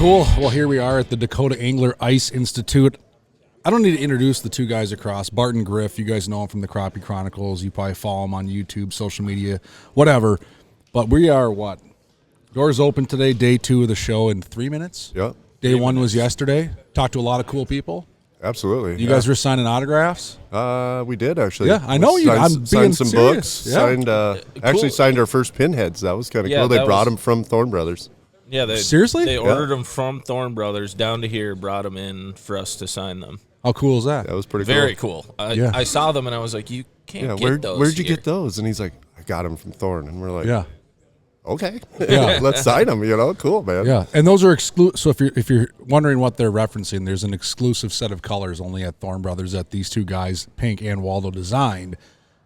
Cool. Well, here we are at the Dakota Angler Ice Institute. I don't need to introduce the two guys across. Bart and Griff, you guys know them from the Crappie Chronicles. You probably follow them on YouTube, social media, whatever. But we are what? Doors open today, day 2 of the show in 3 minutes. Yep. Day 1 was yesterday. Talked to a lot of cool people. Absolutely. You guys were signing autographs? We did, actually. Yeah, I know you. I'm being signed some serious. books. Yeah. Actually signed our first pinheads. That was kind of cool. They brought them from Thorn Brothers. Yeah, seriously? They ordered them from Thorn Brothers down to here, brought them in for us to sign them. How cool is that? That was pretty cool. Very cool. I saw them and I was like, you can't get those. Where'd you get those? And he's like, I got them from Thorn. And we're like, yeah. Okay, Yeah. let's sign them. Cool, man. Yeah, and those are exclusive. So if you're wondering what they're referencing, there's an exclusive set of colors only at Thorn Brothers that these two guys, Pink and Waldo, designed,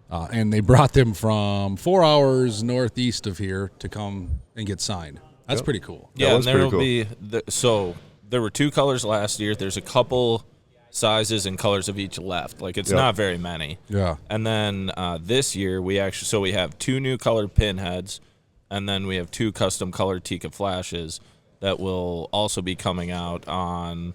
and they brought them from 4 hours northeast of here to come and get signed. That's pretty cool. Yeah, and there will cool. be so there were 2 colors last year. There's a couple sizes and colors of each left. Like it's not very many. Yeah, and then this year we have 2 new colored pinheads. And then we have 2 custom colored Tika flashes that will also be coming out on,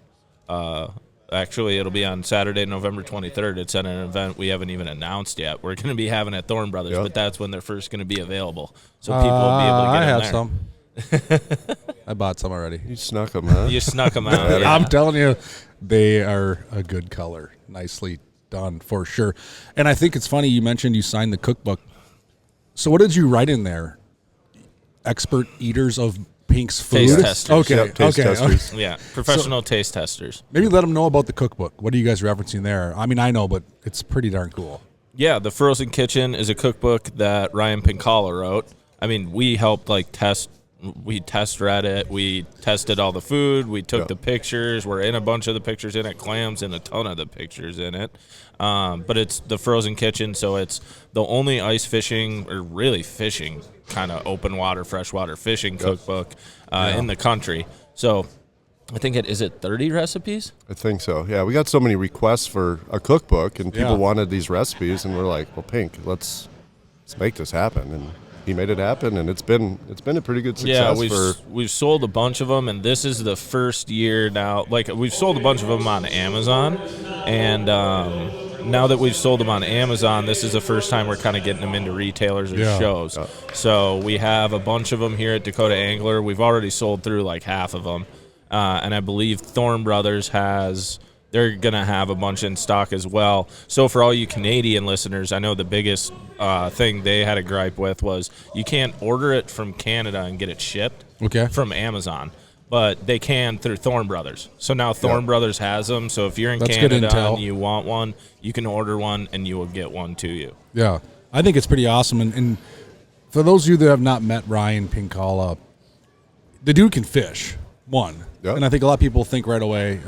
actually it'll be on Saturday, November 23rd. It's at an event we haven't even announced yet. We're going to be having at Thorn Brothers, but that's when they're first going to be available. So people will be able to get in there. some. I bought some already. You snuck them, huh? You snuck them out. Yeah. I'm telling you, they are a good color. Nicely done, for sure. And I think it's funny, you mentioned you signed the cookbook. So what did you write in there? Expert eaters of Pink's food? Taste testers. Okay, Yep, taste testers. Yeah, professional taste testers. Maybe let them know about the cookbook. What are you guys referencing there? I mean, I know, but it's pretty darn cool. Yeah, the Frozen Kitchen is a cookbook that Ryan Pincala wrote. I mean, we helped we test read it. We tested all the food. We took the pictures. We're in a bunch of the pictures in it. Clam's in a ton of the pictures in it. But it's the Frozen Kitchen, so it's the only ice fishing, or really fishing, kind of open water, freshwater fishing cookbook in the country. So I think is it 30 recipes? I think so. Yeah, we got so many requests for a cookbook, and people wanted these recipes, and we're like, well, Pink, let's make this happen. And he made it happen, and it's been a pretty good success. Yeah, we've sold a bunch of them, and this is the first year now. Like, we've sold a bunch of them on Amazon, and now that we've sold them on Amazon, this is the first time we're kind of getting them into retailers or shows. So we have a bunch of them here at Dakota Angler. We've already sold through like half of them, and I believe Thorn Brothers they're going to have a bunch in stock as well. So for all you Canadian listeners, I know the biggest thing they had a gripe with was you can't order it from Canada and get it shipped from Amazon, but they can through Thorn Brothers. So now Thorn Brothers has them. So if you're in Canada and you want one, you can order one and you will get one to you. Yeah, I think it's pretty awesome. And for those of you that have not met Ryan Pincala, the dude can fish, one. Yep. And I think a lot of people think right away,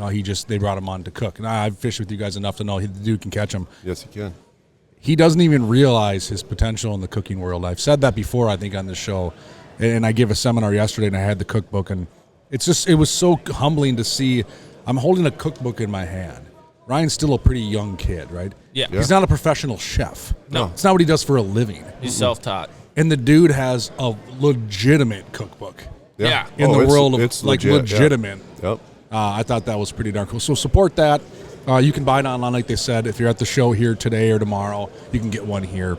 they brought him on to cook. And I've fished with you guys enough to know the dude can catch them. Yes, he can. He doesn't even realize his potential in the cooking world. I've said that before, I think, on this show. And I gave a seminar yesterday, and I had the cookbook. And it was so humbling to see. I'm holding a cookbook in my hand. Ryan's still a pretty young kid, right? Yeah. He's not a professional chef. No. It's not what he does for a living. He's self-taught. And the dude has a legitimate cookbook. Yeah. In the world of legitimate. Yep. I thought that was pretty darn cool. So support that. You can buy it online, like they said. If you're at the show here today or tomorrow, you can get one here.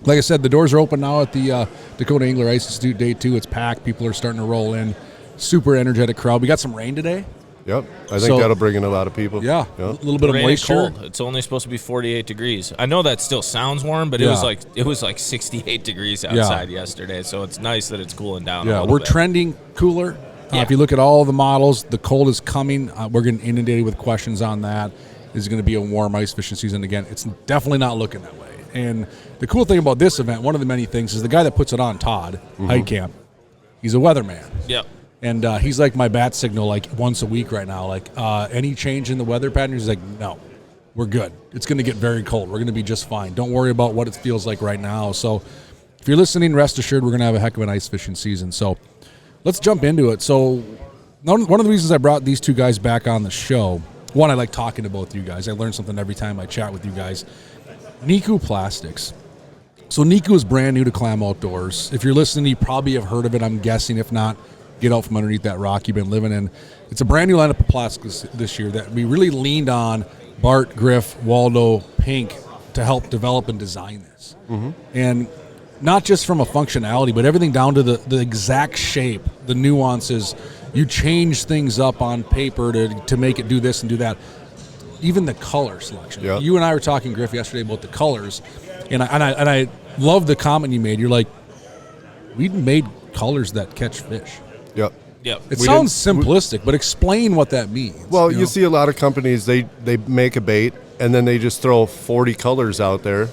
Like I said, the doors are open now at the Dakota Angler Ice Institute Day 2. It's packed. People are starting to roll in. Super energetic crowd. We got some rain today. Yep. I think that'll bring in a lot of people. Yeah. A little bit of moisture. Cold. It's only supposed to be 48 degrees. I know that still sounds warm, but it was like 68 degrees outside yesterday. So it's nice that it's cooling down a little bit. We're trending cooler. If you look at all the models, the cold is coming. We're getting inundated with questions on that. Is it going to be a warm ice fishing season again? It's definitely not looking that way. And the cool thing about this event, one of the many things, is the guy that puts it on, Todd, Hike Camp, he's a weatherman. Yep. And he's like my bat signal like once a week right now. Like any change in the weather pattern, he's like, no, we're good. It's going to get very cold. We're going to be just fine. Don't worry about what it feels like right now. So if you're listening, rest assured we're going to have a heck of an ice fishing season. So let's jump into it. So one of the reasons I brought these two guys back on the show, one, I like talking to both you guys. I learn something every time I chat with you guys. Niku Plastics. So Niku is brand new to Clam Outdoors. If you're listening, you probably have heard of it, I'm guessing. If not, get out from underneath that rock you've been living in. It's a brand new lineup of plastics this year that we really leaned on Bart, Griff, Waldo, Pink to help develop and design this. And not just from a functionality, but everything down to the exact shape, the nuances. You change things up on paper to make it do this and do that. Even the color selection. Yep. You and I were talking, Griff, yesterday about the colors, and I love the comment you made. You're like, we made colors that catch fish. Yep. Yep. It sounds simplistic, but explain what that means. Well, you see a lot of companies, they make a bait, and then they just throw 40 colors out there,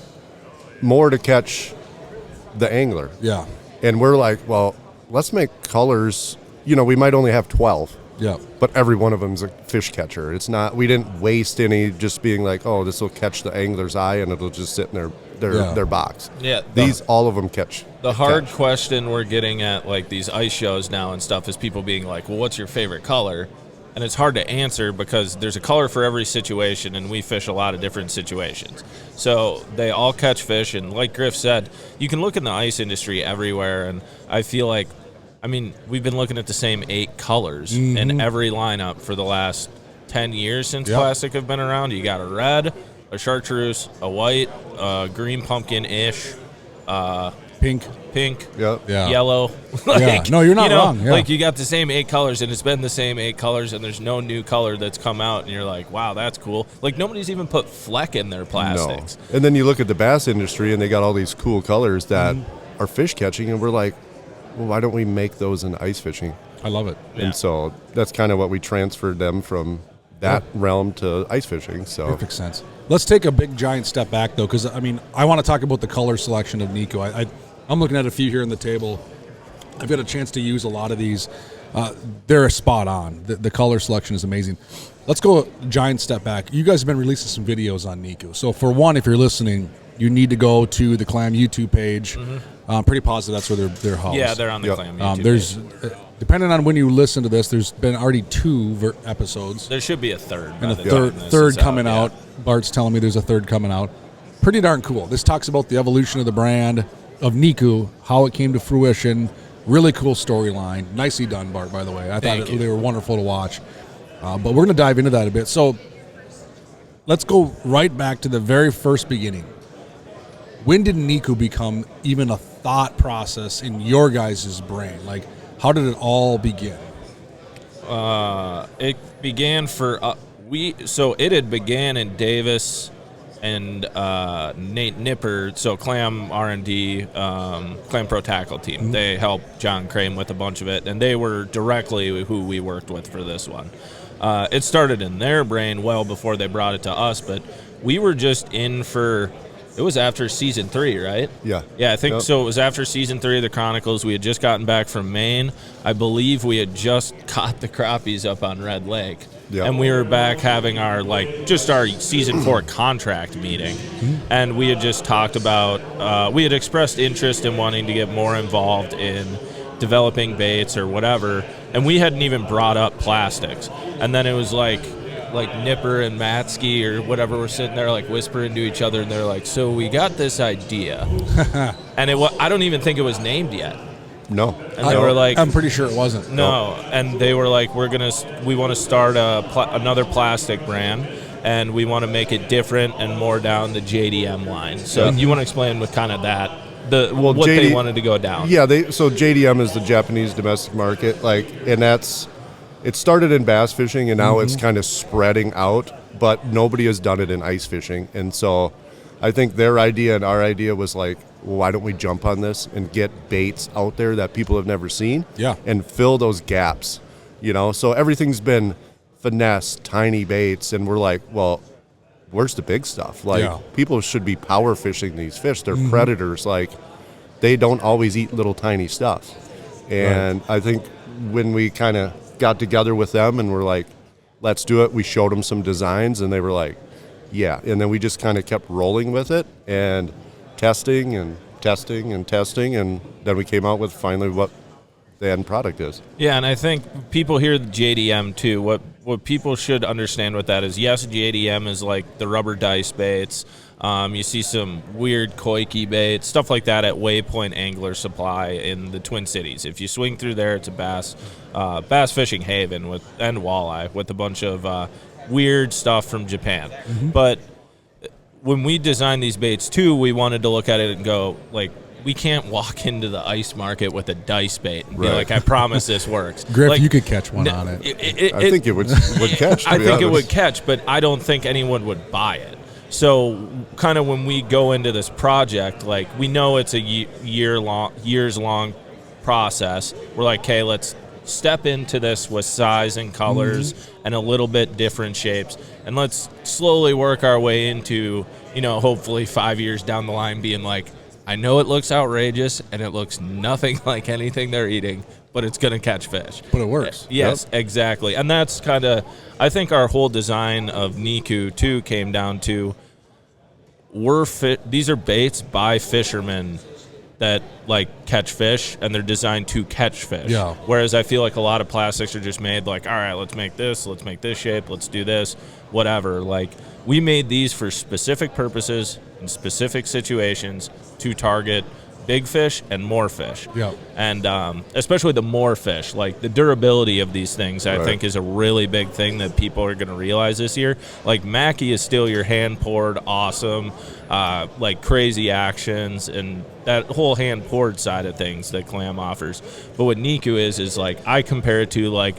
more to catch the angler. Yeah. And we're like, well, let's make colors. We might only have 12. Yeah. But every one of them's a fish catcher. It's not. We didn't waste any just being like, oh, this will catch the angler's eye and it'll just sit in their box. Yeah. All of them catch. The hard question we're getting at like these ice shows now and stuff is people being like, well, what's your favorite color? And it's hard to answer because there's a color for every situation, and we fish a lot of different situations. So they all catch fish, and like Griff said, you can look in the ice industry everywhere, and I feel like, we've been looking at the same 8 colors in every lineup for the last 10 years since plastic have been around. You got a red, a chartreuse, a white, a green pumpkin-ish, Pink. Yep. Yeah. Yellow. No, you're not wrong. Yeah. Like you got the same 8 colors, and it's been the same 8 colors, and there's no new color that's come out, and you're like, wow, that's cool. Like nobody's even put Fleck in their plastics. No. And then you look at the bass industry, and they got all these cool colors that are fish catching, and we're like, well, why don't we make those in ice fishing? I love it. Yeah. And so that's kind of what we transferred them from that realm to ice fishing. So Perfect sense. Let's take a big giant step back though, because I want to talk about the color selection of Niku. I'm looking at a few here on the table. I've got a chance to use a lot of these. They're spot on. The color selection is amazing. Let's go a giant step back. You guys have been releasing some videos on Niku. So for one, if you're listening, you need to go to the Clam YouTube page. I'm pretty positive that's where they're housed. Yeah, they're on the Clam YouTube There's, page. Depending on when you listen to this, there's been already 2 episodes. There should be a third. And a third coming out. Bart's telling me there's a third coming out. Pretty darn cool. This talks about the evolution of the brand, of Niku, how it came to fruition. Really cool storyline. Nicely done, Bart, by the way. I thought they were wonderful to watch. But we're going to dive into that a bit. So let's go right back to the very first beginning. When did Niku become even a thought process in your guys' brain? Like, how did it all begin? It began so it had began in Davis and Nate Nipper, so Clam R&D, Clam Pro Tackle Team. They helped John Crane with a bunch of it, and they were directly who we worked with for this one. It started in their brain well before they brought it to us, but we were just in for... It was after season 3, right? Yeah. Yeah, I think so. It was after season 3 of the Chronicles. We had just gotten back from Maine. I believe we had just caught the crappies up on Red Lake. Yeah. And we were back having our season 4 contract meeting. And we had just talked about, we had expressed interest in wanting to get more involved in developing baits or whatever. And we hadn't even brought up plastics. And then it was like Nipper and Mackie or whatever were sitting there like whispering to each other, and they're like, so we got this idea. And I don't even think it was named yet. No. And they were like, I'm pretty sure it wasn't. No. And they were like, we want to start another plastic brand, and we want to make it different and more down the JDM line. So you want to explain with kind of that, what they wanted to go down. Yeah, so JDM is the Japanese domestic market, and it started in bass fishing, and now it's kind of spreading out, but nobody has done it in ice fishing. And so I think their idea and our idea was like, well, why don't we jump on this and get baits out there that people have never seen and fill those gaps, So everything's been finesse, tiny baits, and we're like, well, where's the big stuff? People should be power fishing these fish. They're predators. They don't always eat little tiny stuff. And I think when we kind of got together with them and were like, let's do it, we showed them some designs, and they were like, yeah. And then we just kind of kept rolling with it and testing, and then we came out with finally what the end product is. Yeah, and I think people hear the JDM too. what people should understand with that is, yes, JDM is like the rubber dice baits. You see some weird koiki baits, stuff like that at Waypoint Angler Supply in the Twin Cities. If you swing through there, it's a bass fishing haven and walleye with a bunch of weird stuff from Japan. Mm-hmm. But when we designed these baits too, we wanted to look at it and go, like, we can't walk into the ice market with a dice bait and be like, I promise this works. Griff, like, you could catch one on it. I think it would catch. I think it would catch, but I don't think anyone would buy it. So kind of when we go into this project, like, we know it's a years long process. We're like, okay, let's step into this with size and colors and a little bit different shapes, and let's slowly work our way into, hopefully 5 years down the line being like, I know it looks outrageous and it looks nothing like anything they're eating, but it's going to catch fish. But it works. Yes, exactly. And that's kind of, I think our whole design of Niku too came down to, these are baits by fishermen that like catch fish, and they're designed to catch fish. Yeah. Whereas I feel like a lot of plastics are just made like, all right, let's make this shape, let's do this, whatever. Like, we made these for specific purposes in specific situations to target big fish and more fish. Yeah. And especially the more fish, like the durability of these things, I Right. think is a really big thing that people are going to realize this year. Like, Mackie is still your hand poured, awesome, like crazy actions and that whole hand poured side of things that Clam offers. But what Niku is like, I compare it to like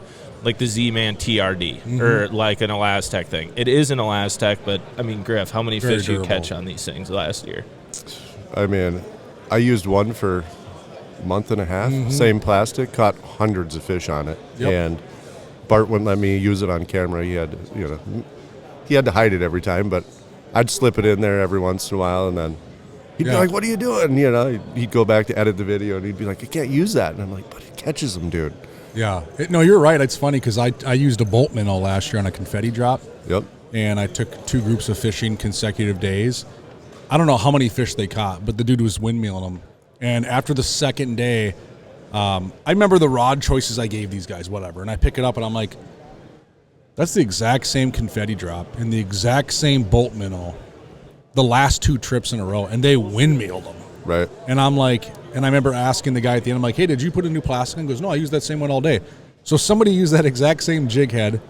the Z-Man TRD or like an Elastec thing. It is an Elastec, but I mean, Griff, how many Very fish you durable. catch on these things last year? I mean, I used one for a month and a half, same plastic, caught hundreds of fish on it. Yep. And Bart wouldn't let me use it on camera. He had to hide it every time, but I'd slip it in there every once in a while, and then he'd be like, "What are you doing?" He'd go back to edit the video, and he'd be like, "You can't use that." And I'm like, "But it catches them, dude." Yeah. No, you're right. It's funny because I used a bolt minnow last year on a confetti drop, Yep. and I took 2 groups of fishing consecutive days. I don't know how many fish they caught, but the dude was windmilling them. And after the second day, I remember the rod choices I gave these guys, whatever. And I pick it up, and I'm like, that's the exact same confetti drop and the exact same bolt minnow the last 2 trips in a row, and they windmilled them. Right. And I'm like, and I remember asking the guy at the end, I'm like, hey, did you put a new plastic in? He goes, no, I used that same one all day. So somebody used that exact same jig head,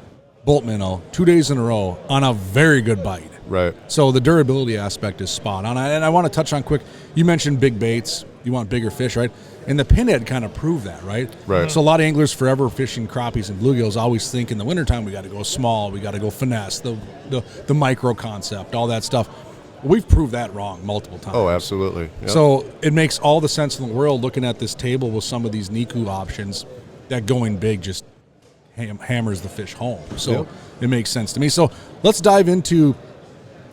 bolt minnow, 2 days in a row on a very good bite. Right. So the durability aspect is spot on. And I want to touch on quick, you mentioned big baits. You want bigger fish, right? And the pinhead kind of proved that, right? Right. So a lot of anglers forever fishing crappies and bluegills always think in the wintertime we got to go small, we got to go finesse, the micro concept, all that stuff. We've proved that wrong multiple times. Oh, absolutely. Yep. So it makes all the sense in the world looking at this table with some of these Niku options that going big just hammers the fish home. So Yep. It makes sense to me. So let's dive into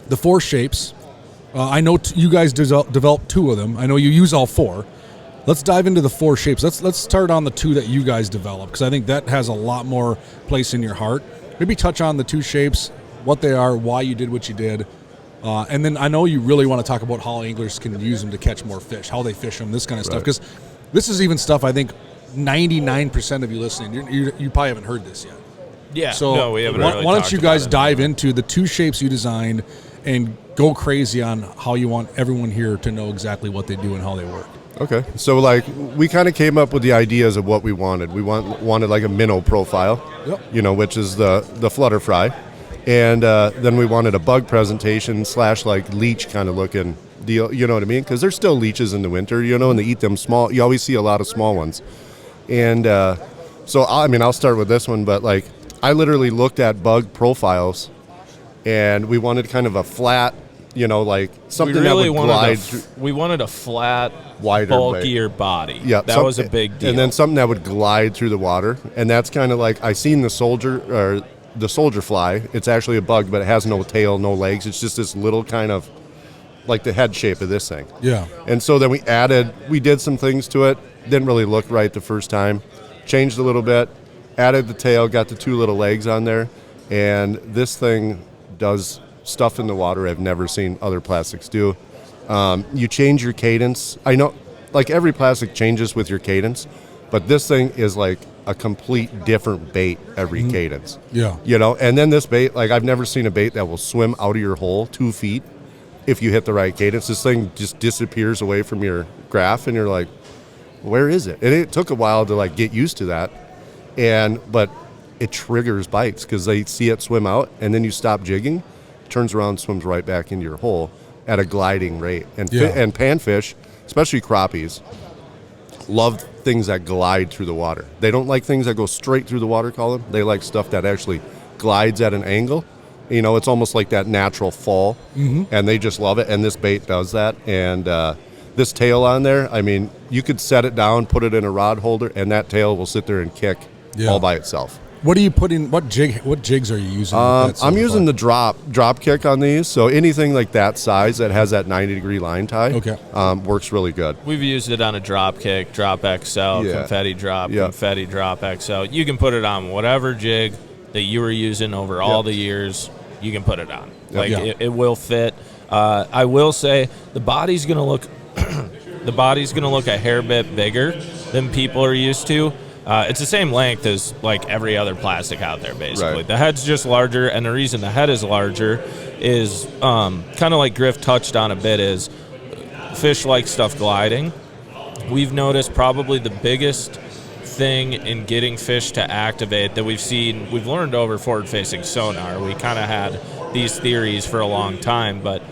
the 4 shapes. I know you guys developed 2 of them. I know you use all 4. Let's dive into the 4 shapes. Let's start on the 2 that you guys developed, because I think that has a lot more place in your heart. Maybe touch on the 2 shapes, what they are, why you did what you did. And then I know you really want to talk about how anglers can use them to catch more fish, how they fish them, this kind of stuff. Right. Because this is even stuff I think 99% of you listening, you probably haven't heard this yet. Yeah. So no, we haven't why really don't talked you about guys it. dive into the 2 shapes you designed and go crazy on how you want everyone here to know exactly what they do and how they work. Okay. So, like, we kind of came up with the ideas of what we wanted. We wanted like a minnow profile, Yep. which is the flutter fry. And then we wanted a bug presentation / like leech kind of looking deal. You know what I mean? Because there's still leeches in the winter, and they eat them small. You always see a lot of small ones. And so, I'll start with this one. But, like, I literally looked at bug profiles, and we wanted kind of a flat, like something we really that would glide through. we wanted a flat, Wider bulkier body. Yeah, that was a big deal. And then something that would glide through the water, and that's kind of like I seen the soldier fly. It's actually a bug, but it has no tail, no legs. It's just this little kind of like the head shape of this thing. Yeah. And so then we did some things to it. Didn't really look right the first time. Changed a little bit. Added the tail. Got the 2 little legs on there, and this thing does stuff in the water I've never seen other plastics do. You change your cadence. I know, like every plastic changes with your cadence, but this thing is like a complete different bait every cadence. Yeah. You know, and then this bait, like I've never seen a bait that will swim out of your hole 2 feet if you hit the right cadence. This thing just disappears away from your graph, and you're like, where is it? And it took a while to like get used to that, but it triggers bites because they see it swim out, and then you stop jigging, turns around, swims right back into your hole at a gliding rate. And and panfish, especially crappies, love things that glide through the water. They don't like things that go straight through the water column. They like stuff that actually glides at an angle. You know, it's almost like that natural fall, and they just love it. And this bait does that. And this tail on there, I mean, you could set it down, put it in a rod holder, and that tail will sit there and kick all by itself. What are you putting? What jigs are you using? I'm using the drop kick on these. So anything like that size that has that 90-degree line tie, works really good. We've used it on a drop kick, drop XL, confetti drop, confetti drop XL. You can put it on whatever jig that you were using over all the years. You can put it on. Like it will fit. I will say the body's gonna look a hair bit bigger than people are used to. It's the same length as like every other plastic out there, basically. Right. The head's just larger, and the reason the head is larger is kind of like Griff touched on a bit, is fish like stuff gliding. We've noticed probably the biggest thing in getting fish to activate that we've learned over forward-facing sonar. We kind of had these theories for a long time, but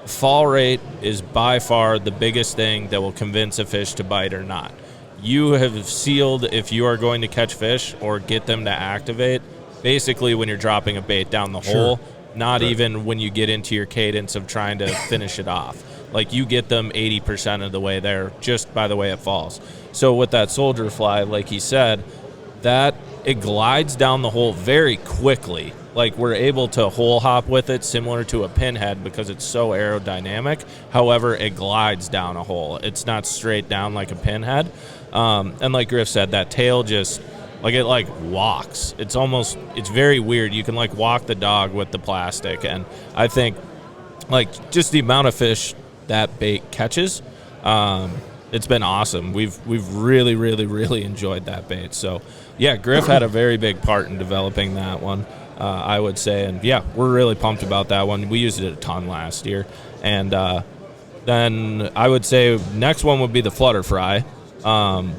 fall rate is by far the biggest thing that will convince a fish to bite or not. You have sealed if you are going to catch fish or get them to activate, basically when you're dropping a bait down the hole, not even when you get into your cadence of trying to finish it off. Like you get them 80% of the way there just by the way it falls. So with that soldier fly, like he said, that it glides down the hole very quickly. Like we're able to hole hop with it similar to a pinhead because it's so aerodynamic. However, it glides down a hole. It's not straight down like a pinhead. And like Griff said, that tail just like walks. It's very weird. You can like walk the dog with the plastic. And I think like just the amount of fish that bait catches, it's been awesome. We've really, really, really enjoyed that bait. So yeah, Griff had a very big part in developing that one. I would say, and yeah, we're really pumped about that one. We used it a ton last year, and then I would say next one would be the flutter fry.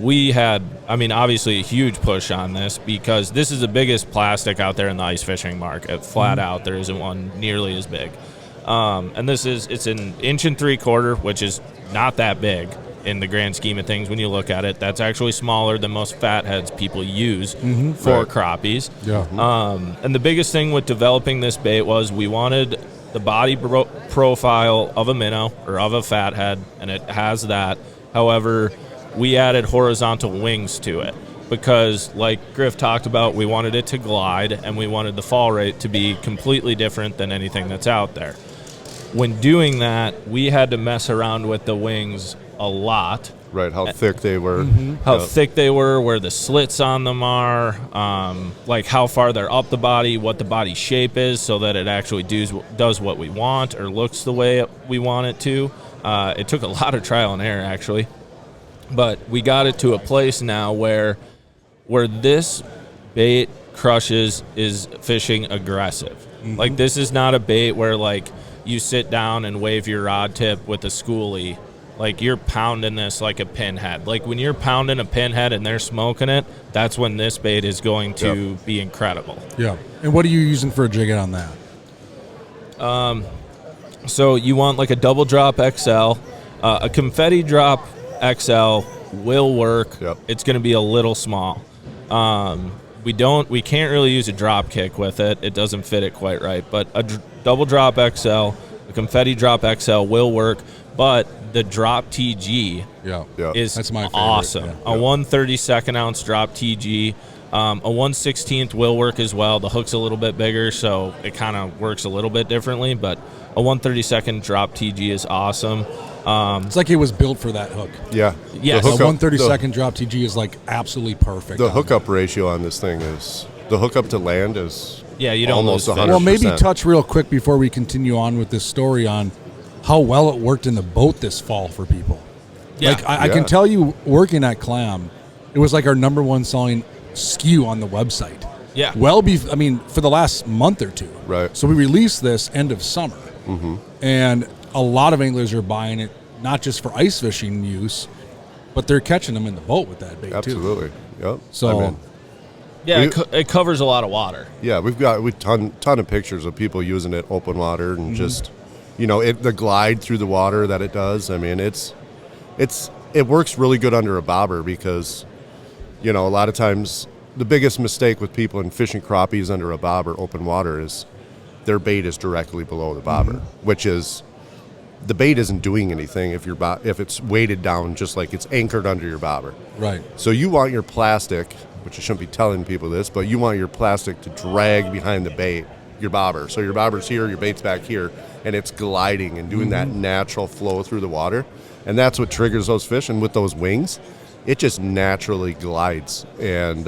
We had, obviously a huge push on this because this is the biggest plastic out there in the ice fishing market. Flat out, there isn't one nearly as big. And it's an 1 3/4 inch, which is not that big in the grand scheme of things when you look at it. That's actually smaller than most fatheads people use for crappies. And the biggest thing with developing this bait was we wanted the body profile of a minnow or of a fathead, and it has that. However, we added horizontal wings to it because, like Griff talked about, we wanted it to glide, and we wanted the fall rate to be completely different than anything that's out there. When doing that, we had to mess around with the wings a lot. Right, how thick they were. How thick they were, where the slits on them are, like how far they're up the body, what the body shape is so that it actually does what we want or looks the way we want it to. It took a lot of trial and error, actually. But we got it to a place now where this bait crushes is fishing aggressive. Like this is not a bait where like you sit down and wave your rod tip with a schoolie. Like you're pounding this like a pinhead. Like when you're pounding a pinhead and they're smoking it, that's when this bait is going to be incredible. Yeah. And what are you using for a jig on that? So you want like a double drop XL, a confetti drop XL will work. It's going to be a little small. We can't really use a drop kick with it. It doesn't fit it quite right. But a double drop XL, a confetti drop XL will work. But the drop TG is that's my favorite. Awesome. A 1/32 ounce drop TG. A 1/16 will work as well. The hook's a little bit bigger, so it kind of works a little bit differently. But a 1/32 drop TG is awesome. It's like it was built for that hook. Yeah. Yes. A 1/32 drop TG is like absolutely perfect. The hookup ratio on this thing is, the hookup to land is you don't almost lose 100%. Well, maybe touch real quick before we continue on with this story on how well it worked in the boat this fall for people. Yeah. Like I can tell you, working at Clam, it was like our number one selling skew on the website. Yeah. For the last month or two. Right. So we released this end of summer. And a lot of anglers are buying it, not just for ice fishing use, but they're catching them in the boat with that bait too. Absolutely. Yep. So, it covers a lot of water. Yeah, we've ton of pictures of people using it open water and just, the glide through the water that it does. I mean, it works really good under a bobber because, a lot of times the biggest mistake with people in fishing crappies under a bobber open water is their bait is directly below the bobber, which is the bait isn't doing anything if it's weighted down just like it's anchored under your bobber. right. So you want your plastic, which I shouldn't be telling people this, but you want your plastic to drag behind the bait, your bobber. So your bobber's here, your bait's back here, and it's gliding and doing that natural flow through the water. And that's what triggers those fish. And with those wings, it just naturally glides. And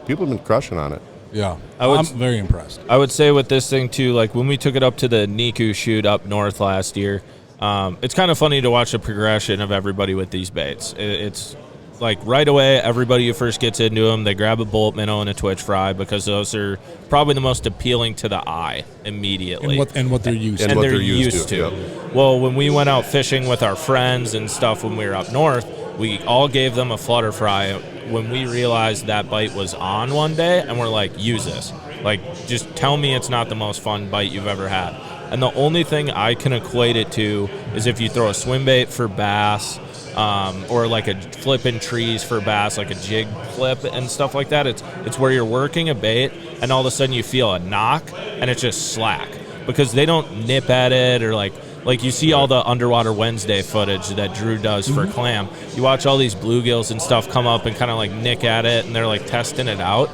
people have been crushing on it. Yeah. I'm very impressed. I would say with this thing, too, like when we took it up to the Niku shoot up north last year, it's kind of funny to watch the progression of everybody with these baits. It's like right away, everybody who first gets into them, they grab a bullet minnow and a twitch fry because those are probably the most appealing to the eye immediately. And what they're used to. And they're used to. Yep. Well, when we went out fishing with our friends and stuff when we were up north, we all gave them a flutter fry when we realized that bite was on one day, and we're like, use this. Like, just tell me it's not the most fun bite you've ever had. And the only thing I can equate it to is if you throw a swim bait for bass, or like a flipping trees for bass, like a jig flip and stuff like that. It's where you're working a bait and all of a sudden you feel a knock and it's just slack because they don't nip at it or like you see all the Underwater Wednesday footage that Drew does for clam. You watch all these bluegills and stuff come up and kind of like nick at it and they're like testing it out.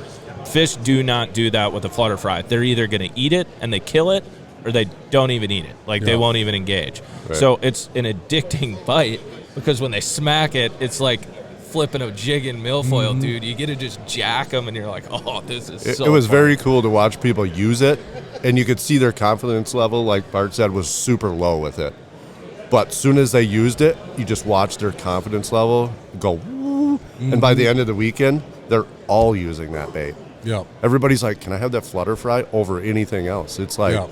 Fish do not do that with a flutter fry. They're either going to eat it and they kill it or they don't even eat it. Like they won't even engage. Right. So it's an addicting bite. Because when they smack it, it's like flipping a jig in milfoil, dude. You get to just jack them, and you're like, oh, this is so It was fun. very cool to watch people use it, and you could see their confidence level, like Bart said, was super low with it. But as soon as they used it, you just watched their confidence level go, woo, and by the end of the weekend, they're all using that bait. Yeah. Everybody's like, can I have that flutter fry over anything else? It's like,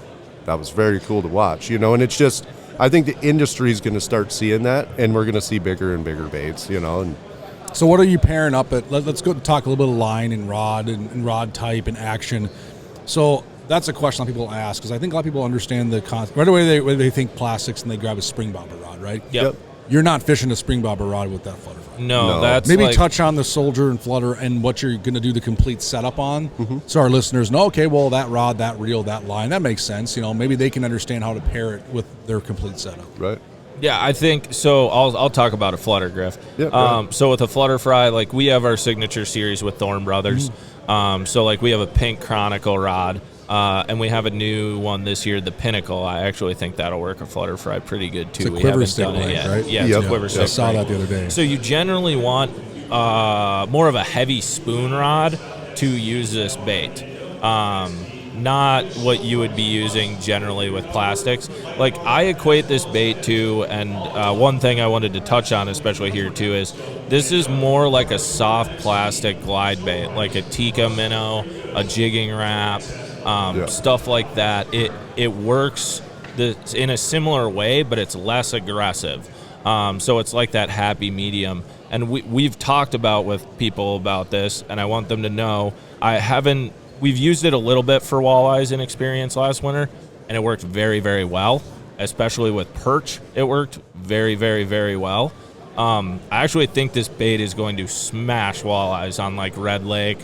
that was very cool to watch, and it's just... I think the industry is going to start seeing that, and we're going to see bigger and bigger baits, And so what are you pairing up at? Let's go talk a little bit of line and rod type and action. So that's a question a lot of people ask because I think a lot of people understand the concept. Right away they think plastics and they grab a spring bobber rod, right? Yep. You're not fishing a spring bobber rod with that flutter fry. No, that's maybe like, touch on the soldier and flutter and what you're going to do the complete setup on, so our listeners know. Okay, well that rod, that reel, that line, that makes sense. Maybe they can understand how to pair it with their complete setup. Right. Yeah, I think so. I'll talk about a flutter, Griff. Yeah, so with a flutter fry, like we have our signature series with Thorn Brothers. So like we have a pink Chronicle rod. And we have a new one this year, the Pinnacle. I actually think that'll work a flutter fry pretty good too. It's a quiver stick ring, right? Yeah, it's a quiver stick. I saw that the other day. So you generally want more of a heavy spoon rod to use this bait. Not what you would be using generally with plastics. Like I equate this bait to, and one thing I wanted to touch on, especially here too, is this is more like a soft plastic glide bait, like a Tika minnow, a jigging wrap. Stuff like that. It works in a similar way, but it's less aggressive. So it's like that happy medium. And we've talked about with people about this, and I want them to know we've used it a little bit for walleyes in experience last winter, and it worked very, very well, especially with perch. It worked very, very, very well. I actually think this bait is going to smash walleyes on like Red Lake,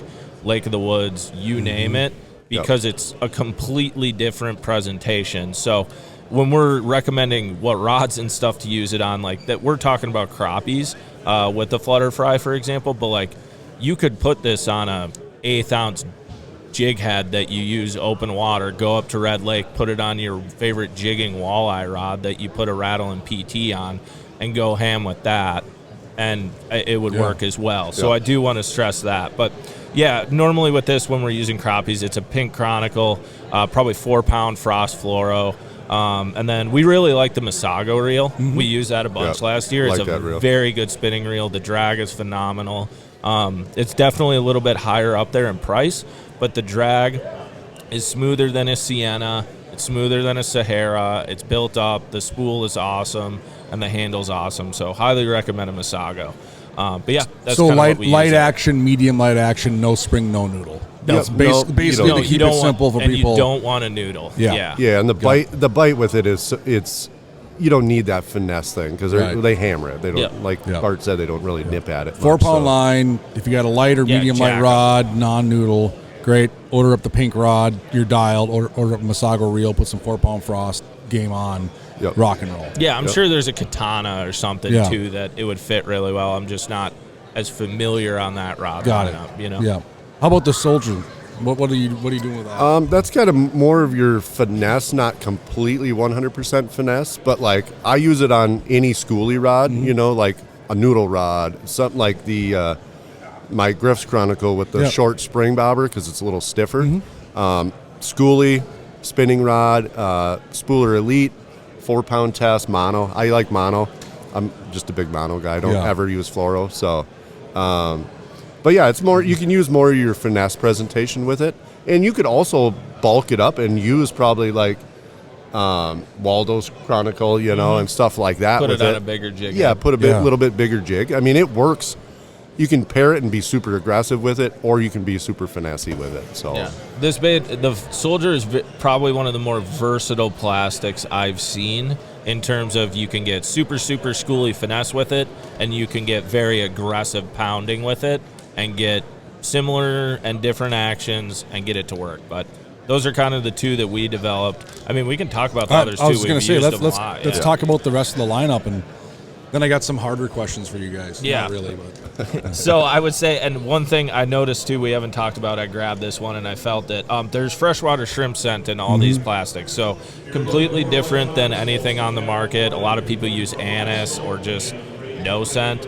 Lake of the Woods, you name it. Because it's a completely different presentation. So when we're recommending what rods and stuff to use it on, like that, we're talking about crappies with the flutter fry, for example. But like you could put this on a 1/8 ounce jig head that you use open water, go up to Red Lake, put it on your favorite jigging walleye rod that you put a rattle and PT on, and go ham with that, and it would work as well. So I do want to stress that, but. Yeah, normally with this, when we're using crappies, it's a pink Chronicle, probably 4-pound frost fluoro. And then we really like the Masago reel. We used that a bunch last year. It's Like that reel. very good spinning reel. The drag is phenomenal. It's definitely a little bit higher up there in price, but the drag is smoother than a Sienna. It's smoother than a Sahara. It's built up. The spool is awesome, and the handle's awesome. So highly recommend a Masago. But yeah, that's So kinda light what we light use action, medium light action, no spring, no noodle. That's basically to keep it simple for and people. you don't want a noodle. Yeah. Yeah, and the bite with it is you don't need that finesse thing because Right. they hammer it. They don't like Yeah. Bart said, they don't really nip at it. 4 much, pound so. line. If you got a light or medium light jack 'em. rod, non-noodle, great. Order up the pink rod. You're dialed. Order up a Masago reel. Put some 4 pound frost. Game on. Yep. Rock and roll. Yeah, I'm sure there's a katana or something Yeah. too that it would fit really well. I'm just not as familiar on that rod Got it. lineup, you know. Yeah. How about the soldier? What are you doing with that? That's kind of more of your finesse, not completely 100% finesse, but like I use it on any schoolie rod, you know, like a noodle rod, something like the my Griff's Chronicle with the short spring bobber because it's a little stiffer. Schoolie, spinning rod, Spooler Elite, 4 pound test, mono. I like mono. I'm just a big mono guy. I don't ever use fluoro, so. But yeah, it's more. You can use more of your finesse presentation with it, and you could also bulk it up and use probably like Waldo's Chronicle, you know, and stuff like that. Put with it on a bigger jig. Yeah, put a little bit bigger jig. I mean, it works. You can pair it and be super aggressive with it, or you can be super finessey with it. So Yeah. The Soldier is probably one of the more versatile plastics I've seen in terms of you can get super schooly finesse with it, and you can get very aggressive pounding with it and get similar and different actions and get it to work. But those are kind of the two that we developed. I mean, we can talk about the others too. I was going to say, We've used let's them a lot, let's yeah. talk about the rest of the lineup, and then I got some harder questions for you guys. Yeah. Not really, but So I would say, and one thing I noticed too, we haven't talked about, I grabbed this one and I felt it. There's freshwater shrimp scent in all these plastics. So completely different than anything on the market. A lot of people use anise or just no scent.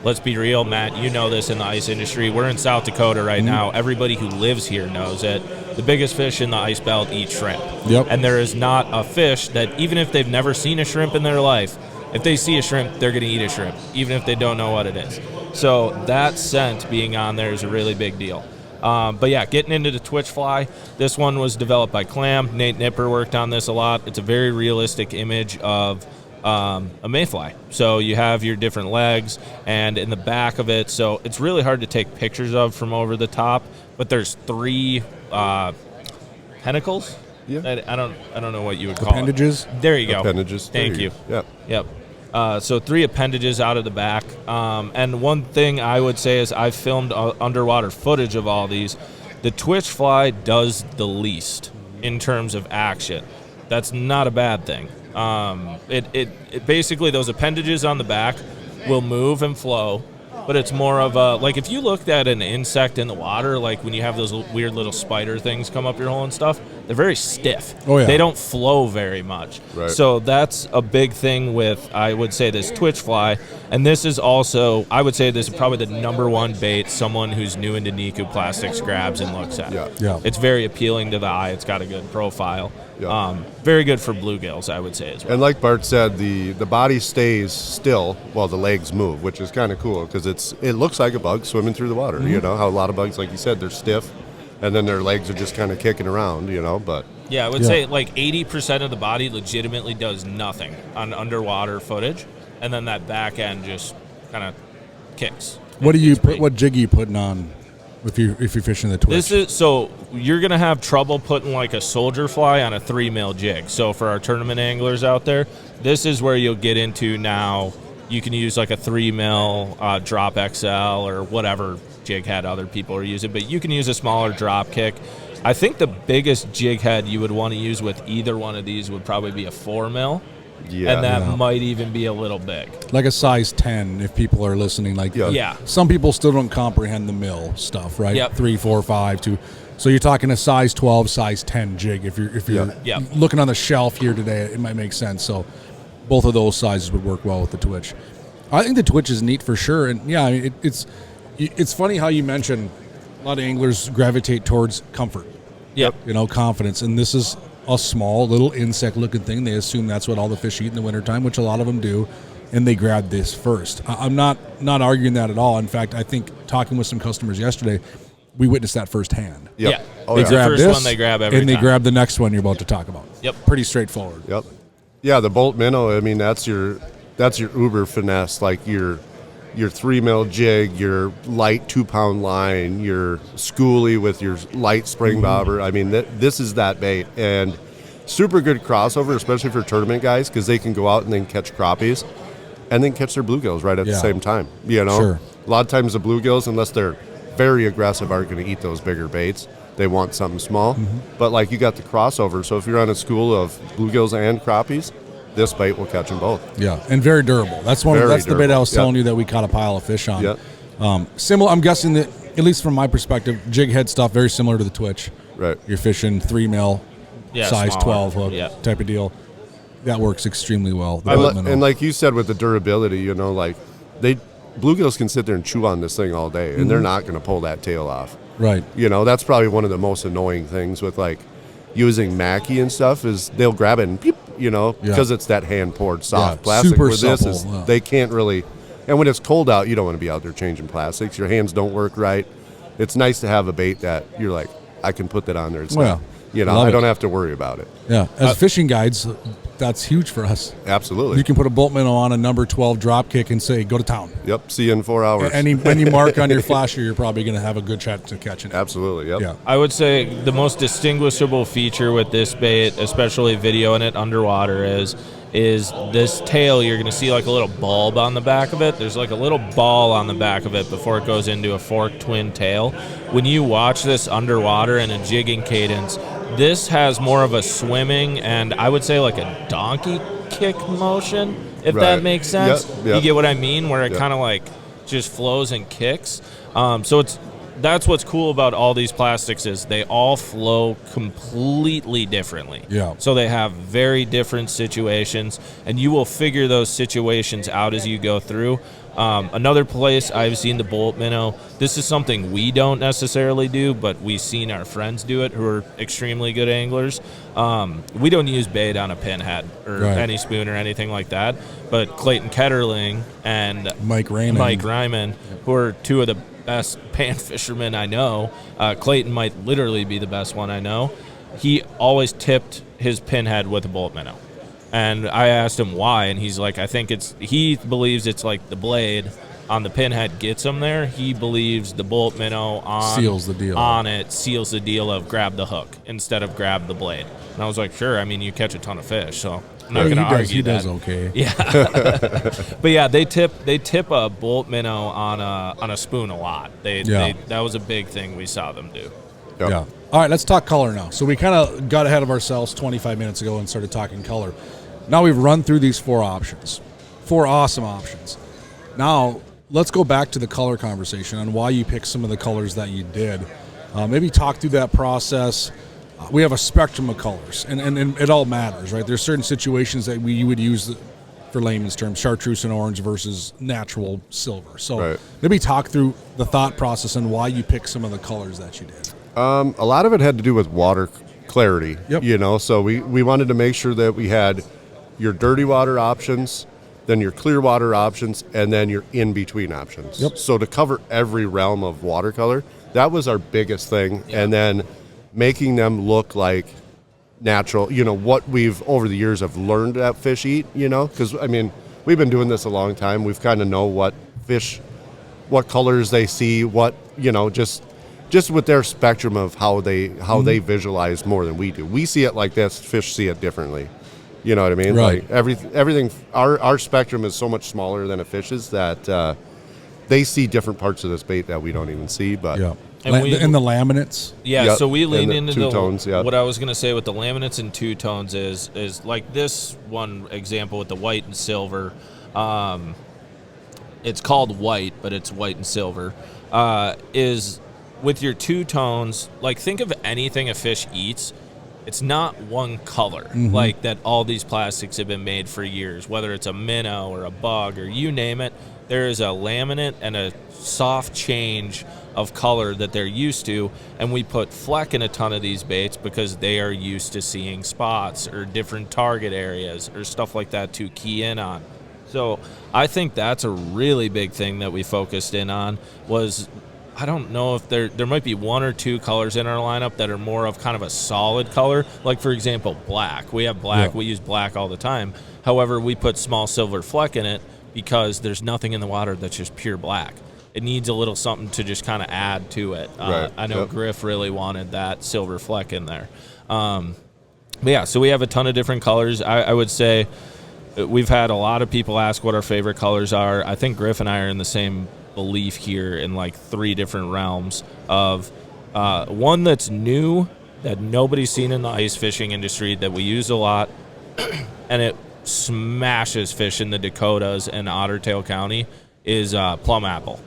Let's be real, Matt, you know this in the ice industry. We're in South Dakota right now. Everybody who lives here knows it. The biggest fish in the ice belt eat shrimp. Yep. And there is not a fish that, even if they've never seen a shrimp in their life, if they see a shrimp, they're going to eat a shrimp, even if they don't know what it is. So that scent being on there is a really big deal. But yeah, getting into the twitch fly, this one was developed by Clam. Nate Nipper worked on this a lot. It's a very realistic image of a mayfly. So you have your different legs and in the back of it, so it's really hard to take pictures of from over the top, but there's 3 tentacles. Yeah. I don't know what you would call appendages. it. There you go. appendages. Thank There you. Yep. Yep. So 3 appendages out of the back. And one thing I would say is I've filmed underwater footage of all these. The twitch fly does the least in terms of action. That's not a bad thing. It basically, those appendages on the back will move and flow, but it's more of a, like if you looked at an insect in the water, like when you have those weird little spider things come up your hole and stuff, they're very stiff. Oh, yeah. They don't flow very much. Right. So that's a big thing with, I would say, this twitch fly. And this is also, I would say this is probably the #1 bait someone who's new into Niku plastics grabs and looks at. Yeah. It's very appealing to the eye. It's got a good profile. Yeah. Very good for bluegills, I would say as well. And like Bart said, the body stays still while the legs move, which is kind of cool because it looks like a bug swimming through the water. You know how a lot of bugs, like you said, they're stiff, and then their legs are just kind of kicking around. You know, but Yeah, I would say like 80% of the body legitimately does nothing on underwater footage, and then that back end just kind of kicks. What do you It's put? pretty- What jig are you putting on if you're fishing the twitch? This is so you're gonna have trouble putting like a soldier fly on a 3 mil jig. So for our tournament anglers out there, this is where you'll get into now. You can use like a 3 mil drop XL or whatever jig head other people are using, but you can use a smaller drop kick. I think the biggest jig head you would want to use with either one of these would probably be a 4 mil. yeah, And that might even be a little big. Like a size 10, if people are listening. Like, Yeah. some people still don't comprehend the mill stuff, right? Yep. 3, 4, 5, 2. So you're talking a size 12, size 10 jig. If you're Yep. looking on the shelf here today, it might make sense. So both of those sizes would work well with the twitch. I think the twitch is neat for sure, and yeah, I mean, it's funny how you mentioned a lot of anglers gravitate towards comfort. Yep. Confidence, and this is a small little insect-looking thing. They assume that's what all the fish eat in the wintertime, which a lot of them do, and they grab this first. I'm not arguing that at all. In fact, I think talking with some customers yesterday, we witnessed that firsthand. Yep. Yeah. Oh, They yeah. grab first this, one they grab every and they time. grab the next one you're about to talk about. Yep. Pretty straightforward. Yep. Yeah, the bolt minnow, I mean, that's your uber finesse, like your 3 mil jig, your light 2-pound line, your schoolie with your light spring bobber. I mean, this is that bait. And super good crossover, especially for tournament guys, because they can go out and then catch crappies and then catch their bluegills right at the same time. You know, Sure. A lot of times the bluegills, unless they're very aggressive, aren't going to eat those bigger baits. They want something small. But like you got the crossover, so if you're on a school of bluegills and crappies, this bait will catch them both. Yeah, and very durable. That's the bait I was telling you that we caught a pile of fish on. Yep. Similar, I'm guessing that, at least from my perspective, jig head stuff, very similar to the Twitch. Right. You're fishing 3 mil, size smaller. 12 hook Yeah. type of deal. That works extremely well. The And, bolt minnow. and like you said with the durability, you know, like bluegills can sit there and chew on this thing all day, and they're not going to pull that tail off. right. You know, that's probably one of the most annoying things with like using Mackie and stuff is they'll grab it and peep, you know, because it's that hand poured soft Yeah, plastic. super Where this supple, is, yeah. they can't really. And when it's cold out, you don't want to be out there changing plastics. Your hands don't work right. It's nice to have a bait that you're like, I can put that on there. It's Well, not, you know, love I it. don't have to worry about it. Yeah, as fishing guides, that's huge for us. Absolutely. You can put a bolt minnow on a number 12 drop kick and say, go to town. Yep. See you in 4 hours. Any mark on your flasher, you're probably going to have a good shot to catching it. Absolutely. Yep. Yeah. I would say the most distinguishable feature with this bait, especially videoing it underwater, is this tail. You're going to see like a little bulb on the back of it. There's like a little ball on the back of it before it goes into a forked twin tail. When you watch this underwater in a jigging cadence, this has more of a swimming and I would say like a donkey kick motion, if Right. that makes sense. Yep. You get what I mean? Where it Yep. kind of like just flows and kicks. So that's what's cool about all these plastics is they all flow completely differently. Yeah. So they have very different situations, and you will figure those situations out as you go through. Another place I've seen the bolt minnow, this is something we don't necessarily do, but we've seen our friends do it who are extremely good anglers. We don't use bait on a pinhead or Right. any spoon or anything like that, but Clayton Ketterling and Mike Ryman. who are two of the best pan fishermen I know. Clayton might literally be the best one I know. He always tipped his pinhead with a bolt minnow. And I asked him why, and he's like, he believes it's like the blade on the pinhead gets him there. He believes the bolt minnow Seals the deal. on it seals the deal of grab the hook instead of grab the blade. And I was like, sure, I mean, you catch a ton of fish, so I'm not going to argue He that. does okay. Yeah, but yeah, they tip a bolt minnow on a spoon a lot. That was a big thing we saw them do. Yep. Yeah. All right, let's talk color now. So we kind of got ahead of ourselves 25 minutes ago and started talking color. Now we've run through these 4 options, 4 awesome options. Now let's go back to the color conversation on why you picked some of the colors that you did. Maybe talk through that process. We have a spectrum of colors, and it all matters, right? There's certain situations that you would use, for layman's terms, chartreuse and orange versus natural silver. So Right. maybe talk through the thought process and why you picked some of the colors that you did. A lot of it had to do with water clarity. Yep. You know, so we wanted to make sure that we had your dirty water options, then your clear water options, and then your in-between options. Yep. So to cover every realm of watercolor, that was our biggest thing. Yeah. And then making them look like natural, you know, what we've over the years have learned that fish eat, you know, because, I mean, we've been doing this a long time. We've kind of know what fish, what colors they see, what, you know, just with their spectrum of how they visualize more than we do. We see it like this, fish see it differently. You know what I mean? Right. Like everything, our spectrum is so much smaller than a fish's that they see different parts of this bait that we don't even see. But Yeah. And And the laminates. Yeah, Yep, so we and leaned the into two-tones, yeah. what I was going to say with the laminates and two-tones is like this one example with the white and silver. It's called white, but it's white and silver. Is with your two-tones, like think of anything a fish eats. it's not one color like that all these plastics have been made for years, whether it's a minnow or a bug or you name it. There is a laminate and a soft change of color that they're used to, and we put fleck in a ton of these baits because they are used to seeing spots or different target areas or stuff like that to key in on. So I think that's a really big thing that we focused in on was, I don't know if there might be one or two colors in our lineup that are more of kind of a solid color. Like, for example, black. We have black. Yeah. We use black all the time. However, we put small silver fleck in it because there's nothing in the water that's just pure black. It needs a little something to just kind of add to it. Right. I know Griff really wanted that silver fleck in there. But yeah, so we have a ton of different colors. I would say we've had a lot of people ask what our favorite colors are. I think Griff and I are in the same belief here in like 3 different realms of one that's new that nobody's seen in the ice fishing industry that we use a lot, and it smashes fish in the Dakotas and Ottertail County is plum apple.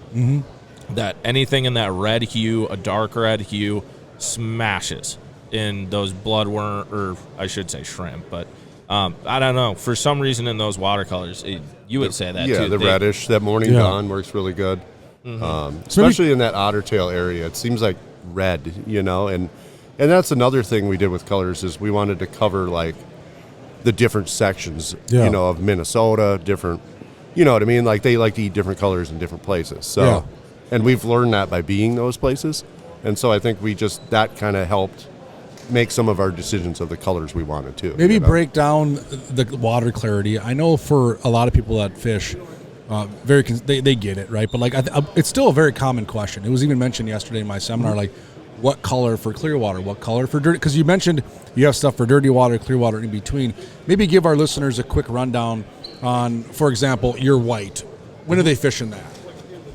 That anything in that red hue, a dark red hue, smashes in those bloodworm, or I should say shrimp, but I don't know. For some reason in those watercolors, you would say that too. Yeah, the reddish, that morning dawn works really good. Especially in that Ottertail area. It seems like red, you know, and that's another thing we did with colors is we wanted to cover like the different sections, you know, of Minnesota, different, you know what I mean? Like they like to eat different colors in different places. So, and we've learned that by being those places. And so I think that kind of helped make some of our decisions of the colors we wanted to. Maybe break down the water clarity. I know for a lot of people that fish, they get it, right? But like it's still a very common question. It was even mentioned yesterday in my seminar, like what color for clear water, what color for dirty? Because you mentioned you have stuff for dirty water, clear water in between. Maybe give our listeners a quick rundown on, for example, your white. When are they fishing that?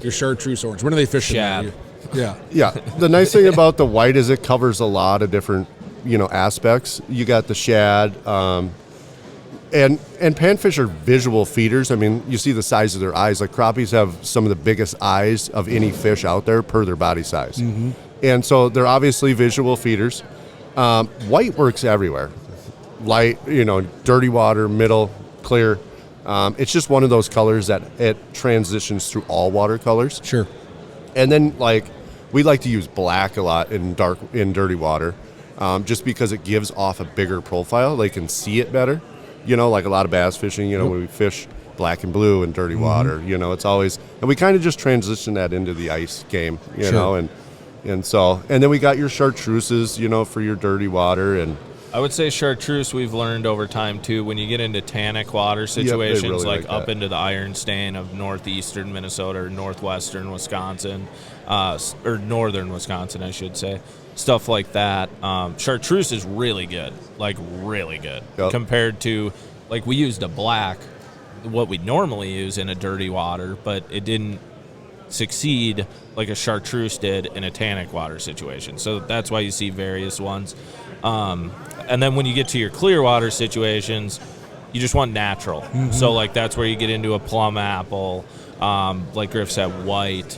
Your chartreuse orange. When are they fishing that? Yeah. The nice thing about the white is it covers a lot of different, you know, aspects. You got the shad, and panfish are visual feeders. I mean, you see the size of their eyes. Like crappies have some of the biggest eyes of any fish out there per their body size. And so they're obviously visual feeders. White works everywhere. Light, you know, dirty water, middle, clear. It's just one of those colors that it transitions through all watercolors. Sure. And then, like, we like to use black a lot in dirty water, just because it gives off a bigger profile. They can see it better. You know, like a lot of bass fishing, you know, when we fish black and blue in dirty water, you know, it's always, and we kind of just transition that into the ice game, you know, and then we got your chartreuses, you know, for your dirty water. And I would say chartreuse we've learned over time too, when you get into tannic water situations, really like up that. into the iron stain of northeastern Minnesota or northwestern Wisconsin, or northern Wisconsin, I should say, stuff like that. Chartreuse is really good, like really good, compared to, like, we used a black, what we normally use in a dirty water, but it didn't succeed like a chartreuse did in a tannic water situation. So that's why you see various ones. And then when you get to your clear water situations, you just want natural. So like that's where you get into a plum apple, like Griff said, white,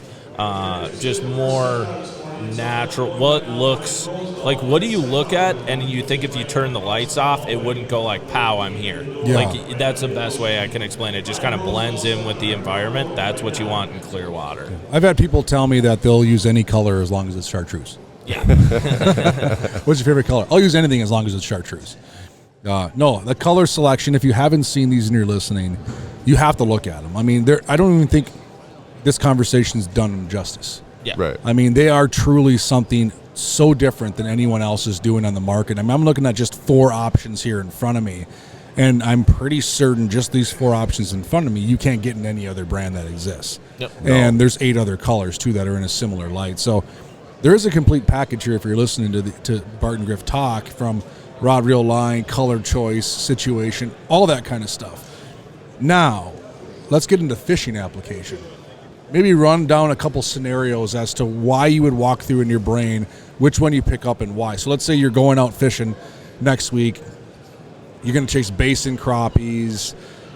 just more natural. What looks like, what do you look at and you think if you turn the lights off, it wouldn't go like, pow, I'm here. Like that's the best way I can explain it. Just kind of blends in with the environment. That's what you want in clear water. I've had people tell me that they'll use any color as long as it's chartreuse. Yeah. What's your favorite color? I'll use anything as long as it's chartreuse. No, the color selection, if you haven't seen these and you're listening, you have to look at them. I mean, I don't even think this conversation's done them justice. Yeah. Right. I mean, they are truly something so different than anyone else is doing on the market. I mean, I'm looking at just 4 options here in front of me, and I'm pretty certain just these 4 options in front of me, you can't get in any other brand that exists. Yep. And there's 8 other colors, too, that are in a similar light. So there is a complete package here if you're listening to Bart and Griff talk, from rod, reel, line, color choice, situation, all that kind of stuff. Now, let's get into fishing application. Maybe run down a couple scenarios as to why you would walk through in your brain, which one you pick up and why. So let's say you're going out fishing next week. You're going to chase basin crappies.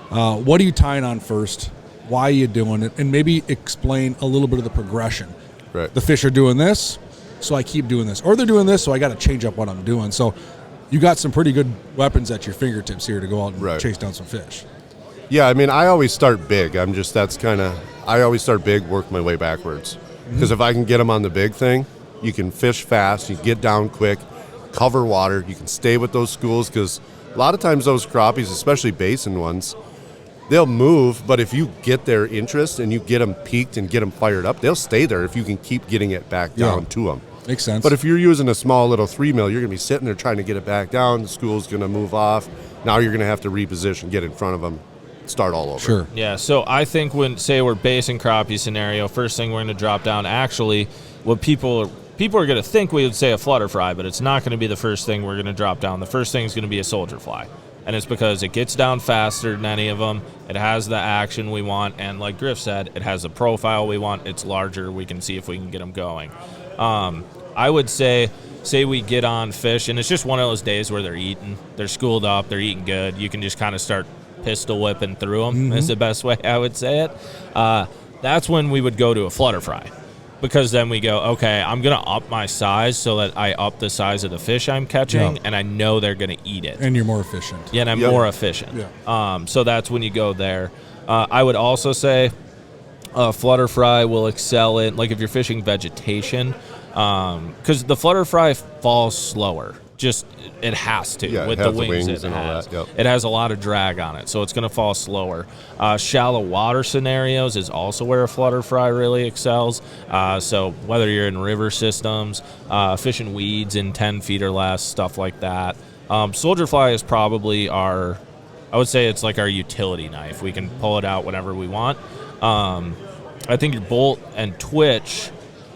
What are you tying on first? Why are you doing it? And maybe explain a little bit of the progression. Right. The fish are doing this, so I keep doing this. Or they're doing this, so I got to change up what I'm doing. So you got some pretty good weapons at your fingertips here to go out and Right. chase down some fish. Yeah, I mean, I always start big. I always start big, work my way backwards. Because if I can get them on the big thing, you can fish fast, you get down quick, cover water, you can stay with those schools. Because a lot of times those crappies, especially basin ones, they'll move, but if you get their interest and you get them peaked and get them fired up, they'll stay there if you can keep getting it back down to them. Makes sense. But if you're using a small little 3 mil, you're going to be sitting there trying to get it back down. The school's going to move off. Now you're going to have to reposition, get in front of them, start all over. Sure. Yeah, so I think when, say, we're basing crappie scenario, first thing we're going to drop down, actually, what people are going to think we would say a flutter fry, but it's not going to be the first thing we're going to drop down. The first thing is going to be a soldier fly. And it's because it gets down faster than any of them. It has the action we want. And like Griff said, it has the profile we want. It's larger. We can see if we can get them going. I would say we get on fish, and it's just one of those days where they're eating. They're schooled up. They're eating good. You can just kind of start pistol whipping through them is the best way I would say it. That's when we would go to a flutter fry. Because then we go, okay, I'm going to up my size so that I up the size of the fish I'm catching, and I know they're going to eat it. And you're more efficient. Yeah, and I'm more efficient. Yeah. So that's when you go there. I would also say flutter fry will excel in, like if you're fishing vegetation, because the flutter fry falls slower. Just it has to with the wings it and has. all that. Yep. It has a lot of drag on it, so it's going to fall slower. Shallow water scenarios is also where a flutter fry really excels. So whether you're in river systems, fishing weeds in 10 feet or less, stuff like that. Soldier fly is probably I would say it's like our utility knife. We can pull it out whenever we want. I think your bolt and twitch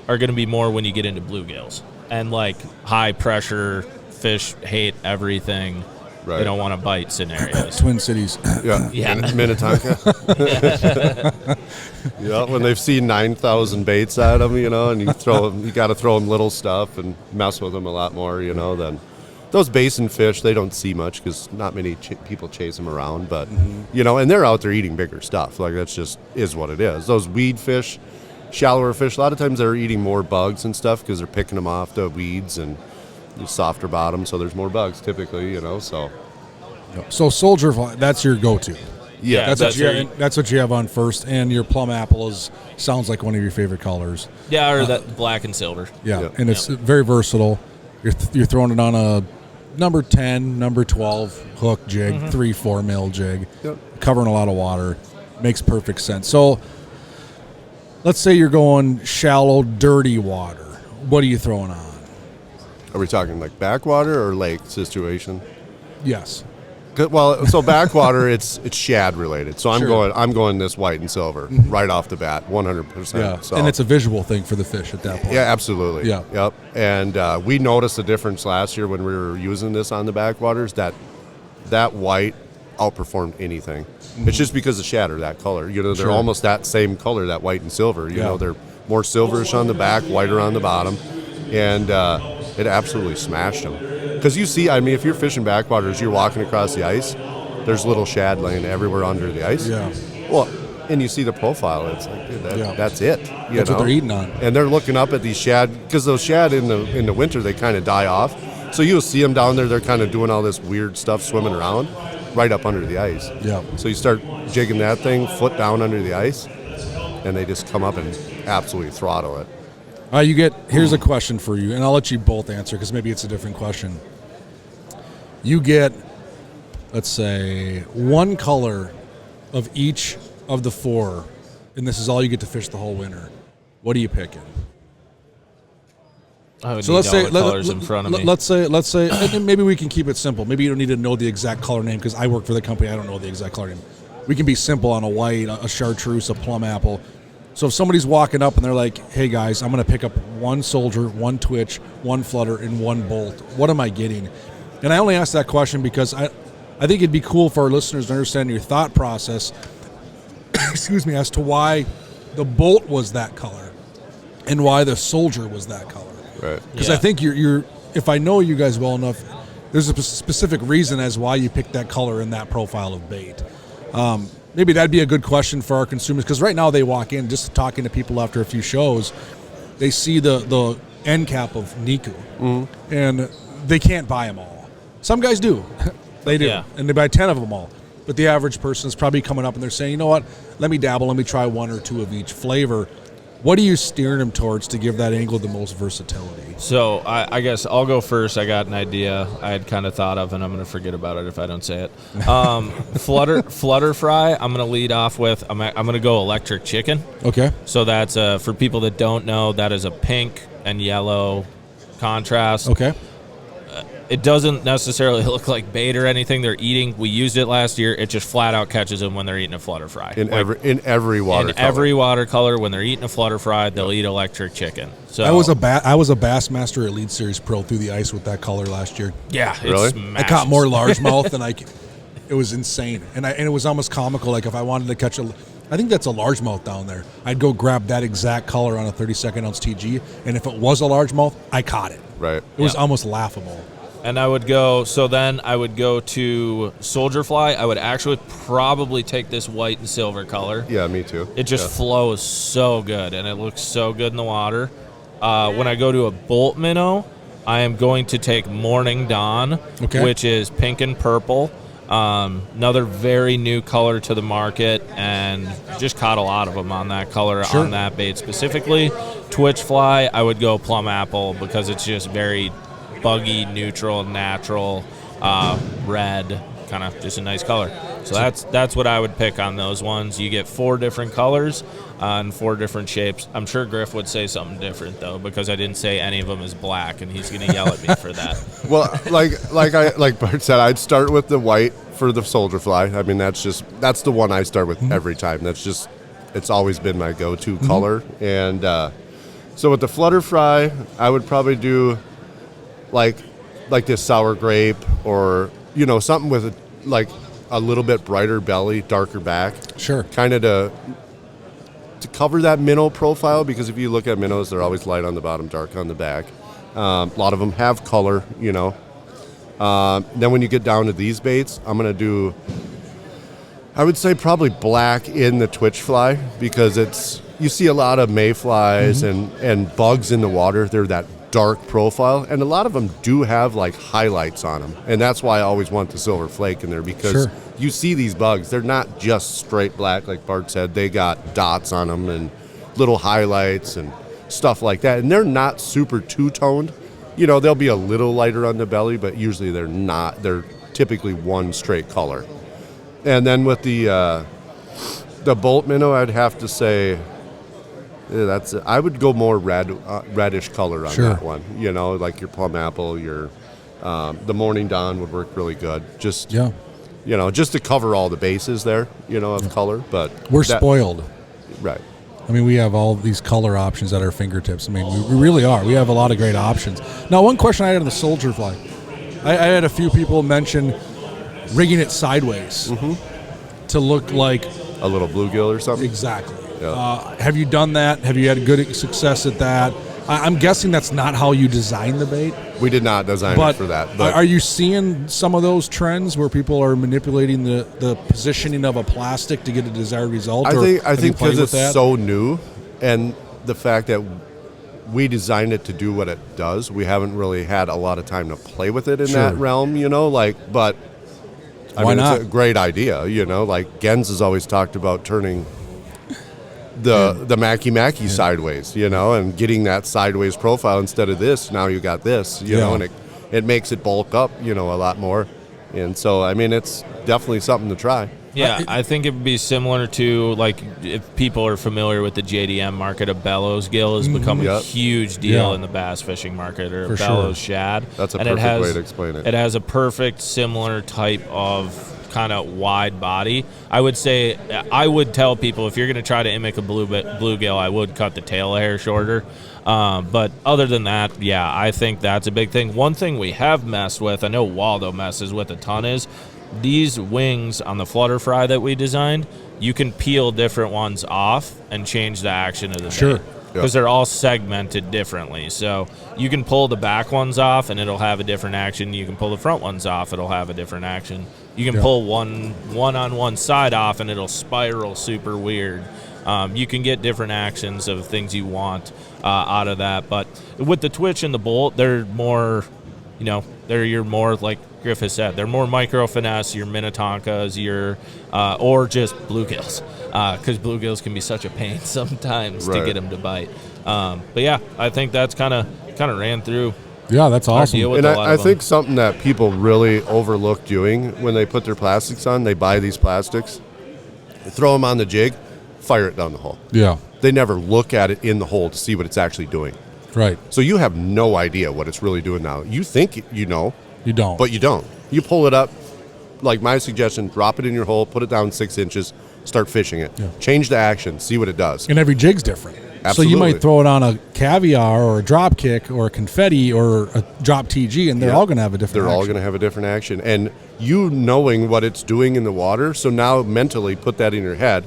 are going to be more when you get into bluegills and like high pressure. Fish hate everything. Right. They don't want to bite scenarios. Twin Cities. Yeah. Minnetonka. When they've seen 9,000 baits at them, and you got to throw them little stuff and mess with them a lot more, than those basin fish. They don't see much because not many people chase them around, but and they're out there eating bigger stuff. Like that's just is what it is. Those weed fish, shallower fish, a lot of times they're eating more bugs and stuff because they're picking them off the weeds and softer bottom, so there's more bugs typically, so. So soldier fly, that's your go-to. Yeah, that's what you have on first, and your plum apple sounds like one of your favorite colors. Yeah, or that black and silver. Yeah, and it's very versatile. You're throwing it on a number 10, number 12 hook jig, 3-4 mil jig, covering a lot of water. Makes perfect sense. So let's say you're going shallow, dirty water. What are you throwing on? Are we talking like backwater or lake situation? Yes. Well, so backwater, it's shad related. So I'm going this white and silver right off the bat, 100%. Yeah, so. and it's a visual thing for the fish at that point. Yeah, absolutely. Yeah. Yep. And we noticed a difference last year when we were using this on the backwaters that white outperformed anything. It's just because the shad are that color. They're almost that same color, that white and silver. They're more silverish on the back, whiter on the bottom, and it absolutely smashed them. Because you see, if you're fishing backwaters, you're walking across the ice, there's little shad laying everywhere under the ice. Yeah. Well, and you see the profile, it's like, dude, that's it. That's what they're eating on. And they're looking up at these shad, because those shad in the winter, they kind of die off. So you'll see them down there, they're kind of doing all this weird stuff, swimming around, right up under the ice. Yeah. So you start jigging that thing, foot down under the ice, and they just come up and absolutely throttle it. Here's a question for you, and I'll let you both answer because maybe it's a different question. You get, let's say, one color of each of the four, and this is all you get to fish the whole winter. What are you picking? So let's say colors in front of me. Let's say, and maybe we can keep it simple. Maybe you don't need to know the exact color name because I work for the company. I don't know the exact color name. We can be simple on a white, a chartreuse, a plum apple. So if somebody's walking up and they're like, hey guys, I'm going to pick up one soldier, one twitch, one flutter, and one bolt, what am I getting? And I only ask that question because I think it'd be cool for our listeners to understand your thought process, excuse me, as to why the bolt was that color and why the soldier was that color. Right. Because I think you're, if I know you guys well enough, there's a specific reason as why you picked that color in that profile of bait. Maybe that'd be a good question for our consumers, because right now they walk in, just talking to people after a few shows, they see the end cap of Niku, and they can't buy them all. Some guys do. They do. Yeah. And they buy 10 of them all. But the average person is probably coming up and they're saying, you know what, let me dabble, let me try 1 or 2 of each flavor. What are you steering them towards to give that angler the most versatility? So I guess I'll go first. I got an idea I had kind of thought of, and I'm going to forget about it if I don't say it. Flutter fry, I'm going to lead off with, I'm going to go electric chicken. Okay. So that's, for people that don't know, that is a pink and yellow contrast. Okay. It doesn't necessarily look like bait or anything they're eating. We used it last year. It just flat out catches them when they're eating a flutter fry. In every watercolor. In every watercolor, when they're eating a flutter fry, they'll eat electric chicken. So I was a Bassmaster Elite Series Pro through the ice with that color last year. Yeah, Really? I caught more largemouth than it was insane. And it was almost comical. Like if I wanted to catch I think that's a largemouth down there. I'd go grab that exact color on a 32nd ounce TG, and if it was a largemouth, I caught it. Right. It was almost laughable. And I would go to soldier fly. I would actually probably take this white and silver color. Yeah, me too. It just flows so good, and it looks so good in the water. When I go to a bolt minnow, I am going to take Morning Dawn, which is pink and purple. Another very new color to the market, and just caught a lot of them on that color, on that bait specifically. Twitch fly, I would go plum apple because it's just very buggy, neutral, natural, red, kind of just a nice color. So that's what I would pick on those ones. You get 4 different colors and 4 different shapes. I'm sure Griff would say something different though, because I didn't say any of them is black, and he's going to yell at me for that. Well, like Bart said, I'd start with the white for the soldier fly. I mean, that's the one I start with every time. It's always been my go-to color. And so with the flutter fry, I would probably do like this sour grape, or something with a little bit brighter belly, darker back. Sure. Kind of to cover that minnow profile, because if you look at minnows, they're always light on the bottom, dark on the back. A lot of them have color, Then when you get down to these baits, I'm going to do, I would say probably black in the twitch fly, because you see a lot of mayflies and bugs in the water. They're that dark profile, and a lot of them do have like highlights on them, and that's why I always want the silver flake in there, because you see these bugs, they're not just straight black like Bart said. They got dots on them and little highlights and stuff like that, and they're not super two-toned. They'll be a little lighter on the belly, but usually they're not. They're typically one straight color. And then with the bolt minnow, I'd have to say I would go more reddish color on that one. Like your plum apple, the Morning Dawn would work really good. Just to cover all the bases there, of color. But we're spoiled, right? I mean, we have all these color options at our fingertips. I mean, we really are. We have a lot of great options. Now, one question I had on the soldier fly, I had a few people mention rigging it sideways to look like a little bluegill or something. Exactly. Yeah. Have you done that? Have you had good success at that? I'm guessing that's not how you designed the bait. We did not design it for that. But are you seeing some of those trends where people are manipulating the positioning of a plastic to get a desired result? I think because it's so new, and the fact that we designed it to do what it does, we haven't really had a lot of time to play with it in that realm, but I mean, it's a great idea, like Gens has always talked about turning the Mackie sideways, and getting that sideways profile instead of this. Now you got this, and it makes it bulk up, a lot more. And so, I mean, it's definitely something to try. Yeah, I think it would be similar to, like, if people are familiar with the JDM market, a bellows gill has become a huge deal in the bass fishing market, or a bellows shad. That's a perfect way to explain it. It has a perfect similar type of kind of wide body. I would tell people, if you're going to try to mimic a bluegill, I would cut the tail a hair shorter. But other than that, I think that's a big thing. One thing we have messed with, I know Waldo messes with a ton, is these wings on the flutter fry that we designed. You can peel different ones off and change the action of the bait. Because they're all segmented differently. So you can pull the back ones off and it'll have a different action. You can pull the front ones off, it'll have a different action. You can pull one on one side off and it'll spiral super weird. You can get different actions of things you want out of that. But with the twitch and the bolt, they're more they're your more, like Griff has said, they're more micro finesse, your Minnetonkas, or just bluegills, because bluegills can be such a pain sometimes to get them to bite. But yeah, I think that's kind of ran through. Yeah, that's awesome. And I think something that people really overlook doing when they put their plastics on, they buy these plastics, they throw them on the jig, fire it down the hole. Yeah. They never look at it in the hole to see what it's actually doing. Right. So you have no idea what it's really doing now. You think you know. You don't. But you don't. You pull it up, like my suggestion, drop it in your hole, put it down 6 inches, start fishing it. Yeah. Change the action, see what it does. And every jig's different. Absolutely. So you might throw it on a caviar or a drop kick or a confetti or a drop TG, and they're all going to have a different action. All going to have a different action. And you knowing what it's doing in the water, so now mentally put that in your head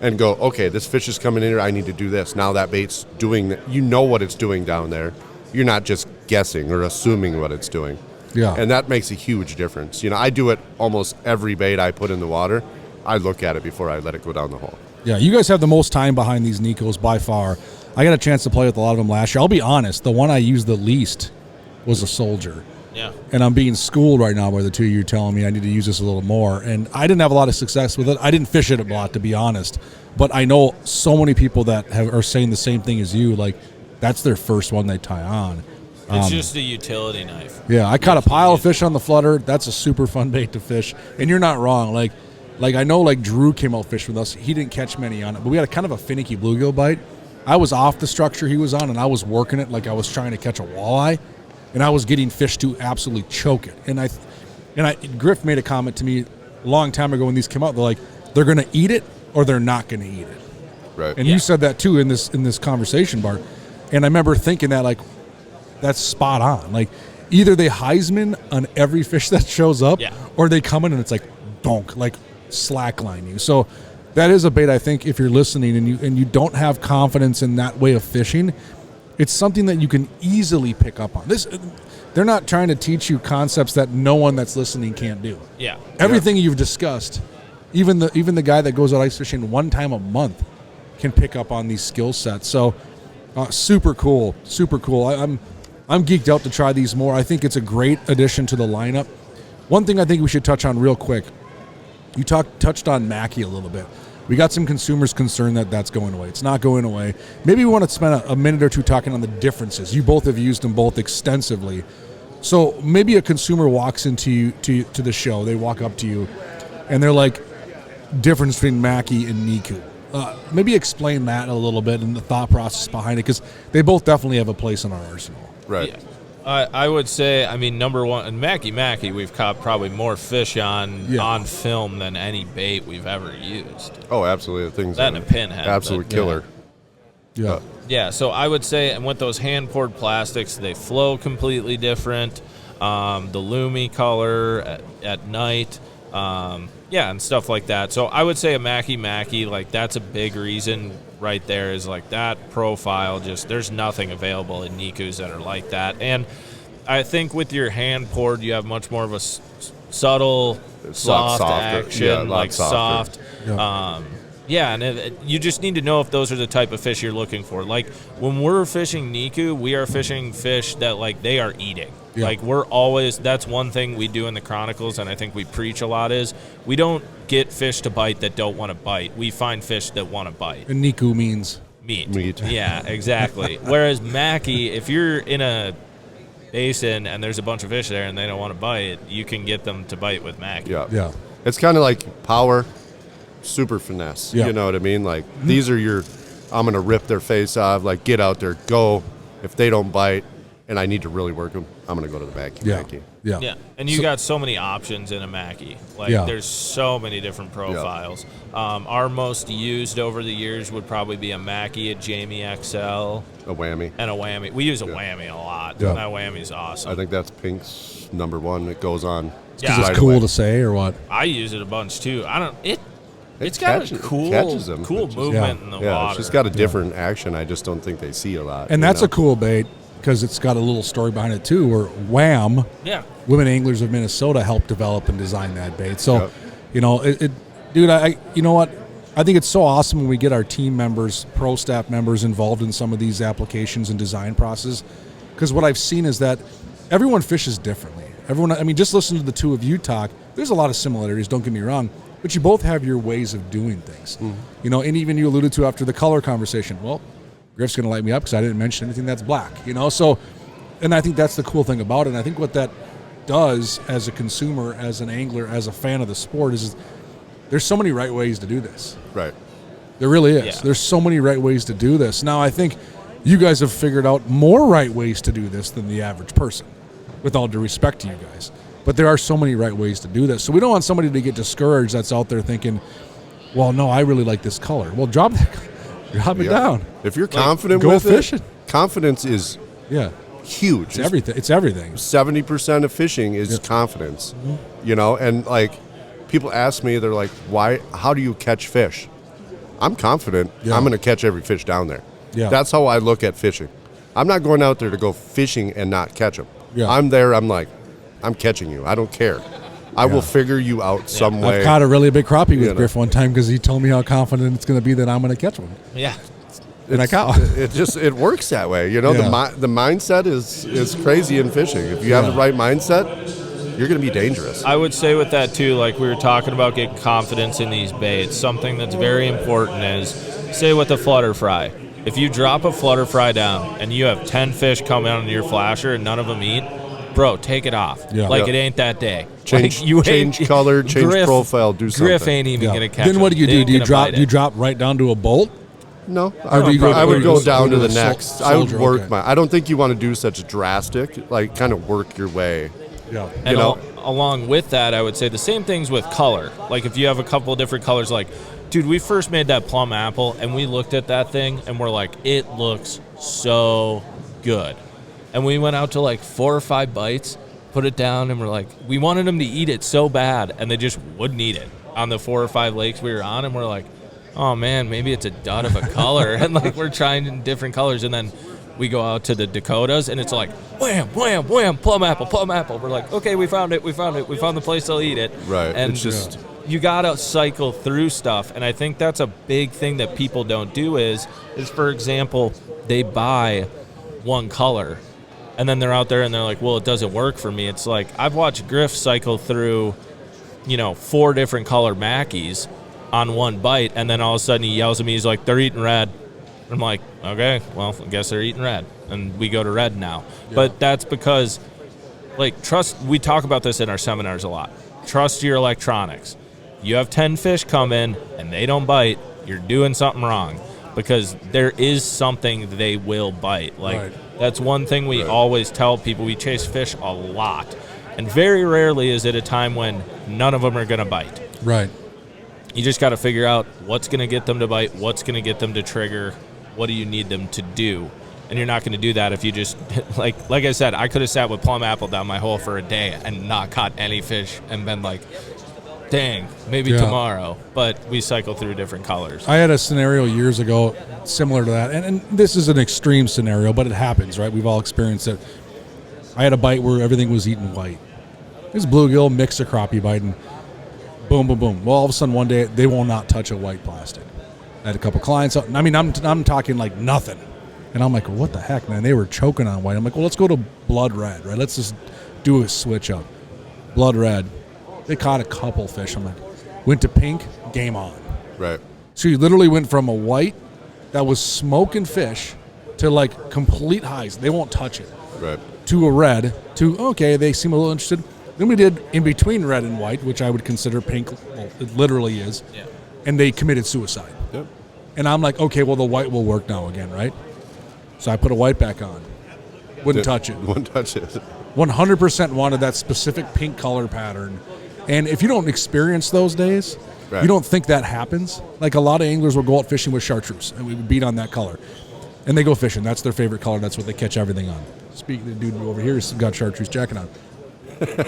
and go, okay, this fish is coming in here, I need to do this. Now that bait's doing that. You know what it's doing down there. You're not just guessing or assuming what it's doing. Yeah. And that makes a huge difference. I do it almost every bait I put in the water. I look at it before I let it go down the hole. Yeah, you guys have the most time behind these Nikos by far. I got a chance to play with a lot of them last year. I'll be honest, the one I used the least was a Soldier. Yeah. And I'm being schooled right now by the two of you telling me I need to use this a little more. And I didn't have a lot of success with it. I didn't fish it a lot, to be honest. But I know so many people that are saying the same thing as you. Like, that's their first one they tie on. It's just a utility knife. Yeah, I caught a pile of fish on the flutter. That's a super fun bait to fish. And you're not wrong. Like I know, like, Drew came out fish with us. He didn't catch many on it, but we had a kind of a finicky bluegill bite. I was off the structure he was on, and I was working it like I was trying to catch a walleye, and I was getting fish to absolutely choke it. And Griff made a comment to me a long time ago when these came out. They're like, they're going to eat it or they're not going to eat it. Right. And you said that too in this conversation, Bart. And I remember thinking that, like, that's spot on. Like, either they Heisman on every fish that shows up, or they come in and it's like donk, like slackline you. So that is a bait, I think, if you're listening and you don't have confidence in that way of fishing, it's something that you can easily pick up on. They're not trying to teach you concepts that no one that's listening can't do. Yeah. Everything you've discussed, even the guy that goes out ice fishing one time a month can pick up on these skill sets. So super cool. I'm geeked out to try these more. I think it's a great addition to the lineup. One thing I think we should touch on real quick, you touched on Mackie a little bit. We got some consumers concerned that that's going away. It's not going away. Maybe we want to spend a minute or two talking on the differences. You both have used them both extensively. So maybe a consumer walks into the show, they walk up to you, and they're like, difference between Mackie and Niku. Maybe explain that a little bit and the thought process behind it, because they both definitely have a place in our arsenal. Right. Yeah. I would say, I mean, number one, and Mackie, we've caught probably more fish on film than any bait we've ever used. Oh, absolutely. The thing's that and a pinhead. Absolute killer. Yeah. Yeah, so I would say, and with those hand-poured plastics, they flow completely different. The Lumi color at night, and stuff like that. So I would say a Mackie, like, that's a big reason right there, is like that profile. Just, there's nothing available in Nikus that are like that. And I think with your hand-poured, you have much more of a subtle, soft action, like soft. Yeah. And you just need to know if those are the type of fish you're looking for. Like, when we're fishing Niku, we are fishing fish that, like, they are eating. Yeah. Like, we're always, that's one thing we do in the Chronicles, and I think we preach a lot, is we don't get fish to bite that don't want to bite. We find fish that want to bite. And Niku means? Meat. Yeah, exactly. Whereas Mackie, if you're in a basin and there's a bunch of fish there and they don't want to bite, you can get them to bite with Mackie. Yeah. It's kind of like power, super finesse. You know what I mean? Like, these are your, I'm going to rip their face off, like, get out there, go. If they don't bite and I need to really work them, I'm going to go to the Mackie. Yeah. And you got so many options in a Mackie. Like, there's so many different profiles. Our most used over the years would probably be a Mackie, a Jamie XL. A Whammy. And a Whammy. We use a Whammy a lot. Yeah. That Whammy's awesome. I think that's Pink's number one. It goes on. Because it's cool to say, or what? I use it a bunch, too. It's got a cool movement in the water. It's just got a different action. I just don't think they see a lot. And that's a cool bait, because it's got a little story behind it too, where Wham, Women Anglers of Minnesota, helped develop and design that bait. So, dude, you know what? I think it's so awesome when we get our team members, pro staff members involved in some of these applications and design process, because what I've seen is that everyone fishes differently. Everyone, I mean, just listen to the two of you talk. There's a lot of similarities, don't get me wrong, but you both have your ways of doing things. You know, and even you alluded to after the color conversation, well, Griff's going to light me up because I didn't mention anything that's black, you know? So, and I think that's the cool thing about it. And I think what that does as a consumer, as an angler, as a fan of the sport is there's so many right ways to do this. Right. There really is. Yeah. There's so many right ways to do this. Now, I think you guys have figured out more right ways to do this than the average person, with all due respect to you guys. But there are so many right ways to do this. So we don't want somebody to get discouraged that's out there thinking, well, no, I really like this color. Well, drop it down. If you're confident go with fishing. it, confidence is huge. It's everything. It's everything. 70% of fishing is confidence, you know, and like people ask me, they're like, how do you catch fish? I'm confident I'm going to catch every fish down there. Yeah. That's how I look at fishing. I'm not going out there to go fishing and not catch them. Yeah. I'm there. I'm like, I'm catching you. I don't care. I will figure you out some way. I've caught a really big crappie with Griff one time because he told me how confident it's going to be that I'm going to catch one. Yeah. And I caught. It works that way. You know, the mindset is crazy in fishing. If you have the right mindset, you're going to be dangerous. I would say with that too, like we were talking about getting confidence in these baits, something that's very important is, say with a flutter fry. If you drop a flutter fry down and you have 10 fish coming out on your flasher and none of them eat, bro, take it off. Yeah. Like it ain't that day. Change color, change profile, do something. Griff ain't even going to catch Then what do you do? them. Do you drop right down to a bolt? No, I would go down to the next. I would work okay. I don't think you want to do such drastic, like kind of work your way. Yeah. And along with that, I would say the same things with color. Like if you have a couple of different colors, like, dude, we first made that plum apple, and we looked at that thing, and we're like, it looks so good. And we went out to like 4 or 5 bites, put it down, and we're like, we wanted them to eat it so bad, and they just wouldn't eat it on the 4 or 5 lakes we were on, and we're like, oh man, maybe it's a dud of a color. And like we're trying in different colors, and then we go out to the Dakotas, and it's like wham, wham, wham, plum apple. We're like, okay, we found it. We found the place they'll eat it. Right. And it's just you gotta cycle through stuff, and I think that's a big thing that people don't do is for example, they buy one color, and then they're out there and they're like, well, it doesn't work for me. It's like I've watched Griff cycle through, 4 different color Mackies on one bite, and then all of a sudden he yells at me, he's like, they're eating red. I'm like, okay, well, I guess they're eating red, and we go to red now. Yeah. But that's because, like, trust, we talk about this in our seminars a lot. Trust your electronics. You have 10 fish come in, and they don't bite, you're doing something wrong, because there is something they will bite. Like, that's one thing we always tell people. We chase fish a lot, and very rarely is it a time when none of them are going to bite. Right. You just got to figure out what's going to get them to bite, what's going to get them to trigger, what do you need them to do. And you're not going to do that if you just, like I said, I could have sat with plum apple down my hole for a day and not caught any fish and been like, dang, maybe tomorrow. But we cycle through different colors. I had a scenario years ago similar to that. And this is an extreme scenario, but it happens, right? We've all experienced it. I had a bite where everything was eating white. It was bluegill, mixed a crappie bite, and boom, boom, boom. Well, all of a sudden one day they will not touch a white plastic. I had a couple clients. I mean, I'm talking like nothing. And I'm like, what the heck, man? They were choking on white. I'm like, well, let's go to blood red, right? Let's just do a switch up. Blood red. They caught a couple fish. I'm like, went to pink, game on. right. So you literally went from a white that was smoking fish to like complete highs. They won't touch it. Right. To a red, to, okay, they seem a little interested. Then we did in between red and white, which I would consider pink. Well, it literally is. Yeah. And they committed suicide. Yep. And I'm like, okay, well, the white will work now again, right? So I put a white back on. Wouldn't touch it. Wouldn't touch it. 100% wanted that specific pink color pattern. And if you don't experience those days, you don't think that happens. Like a lot of anglers will go out fishing with chartreuse, and we would beat on that color. And they go fishing. That's their favorite color. That's what they catch everything on. Speaking of the dude over here, he's got chartreuse jacket on.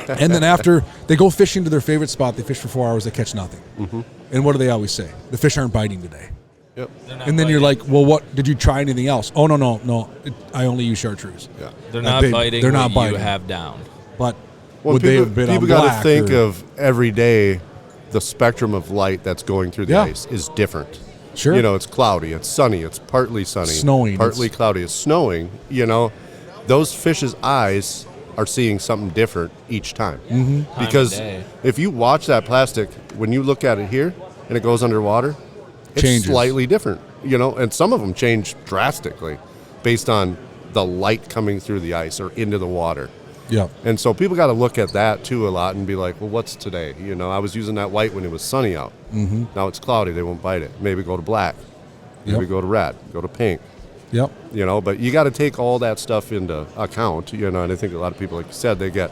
And then after they go fishing to their favorite spot, they fish for 4 hours, they catch nothing. Mm-hmm. And what do they always say? The fish aren't biting today. Yep. And then you're like, well, what? Did you try anything else? Oh, no. I only use chartreuse. Yeah. They're not biting. They're not biting. You have down. But would they have been on black? People got to think of every day the spectrum of light that's going through the ice is different. Sure. You know, it's cloudy, it's sunny, it's partly sunny, snowing, partly cloudy, it's snowing. You know, those fish's eyes are seeing something different each time. Mm-hmm. Because if you watch that plastic, when you look at it here and it goes underwater, it's Changes. slightly different, and some of them change drastically based on the light coming through the ice or into the water. Yeah. And so people got to look at that too a lot and be like, well, what's today? I was using that white when it was sunny out. Mm-hmm. Now it's cloudy. They won't bite it. Maybe go to black. Maybe go to red. Go to pink. Yep. But you got to take all that stuff into account, and I think a lot of people, like you said, they got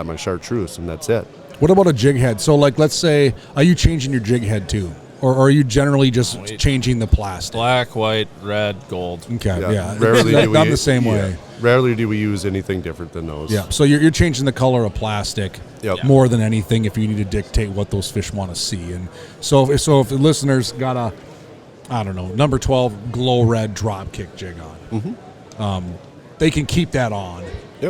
my chartreuse, and that's it. What about a jig head? So, like, let's say, are you changing your jig head too? Or are you generally just changing the plastic? Black, white, red, gold. Okay, yeah. Rarely I'm the same way. Rarely do we use anything different than those. Yeah, so you're changing the color of plastic more than anything if you need to dictate what those fish want to see. And so if the listeners got a, I don't know, number 12 glow red drop kick jig on, they can keep that on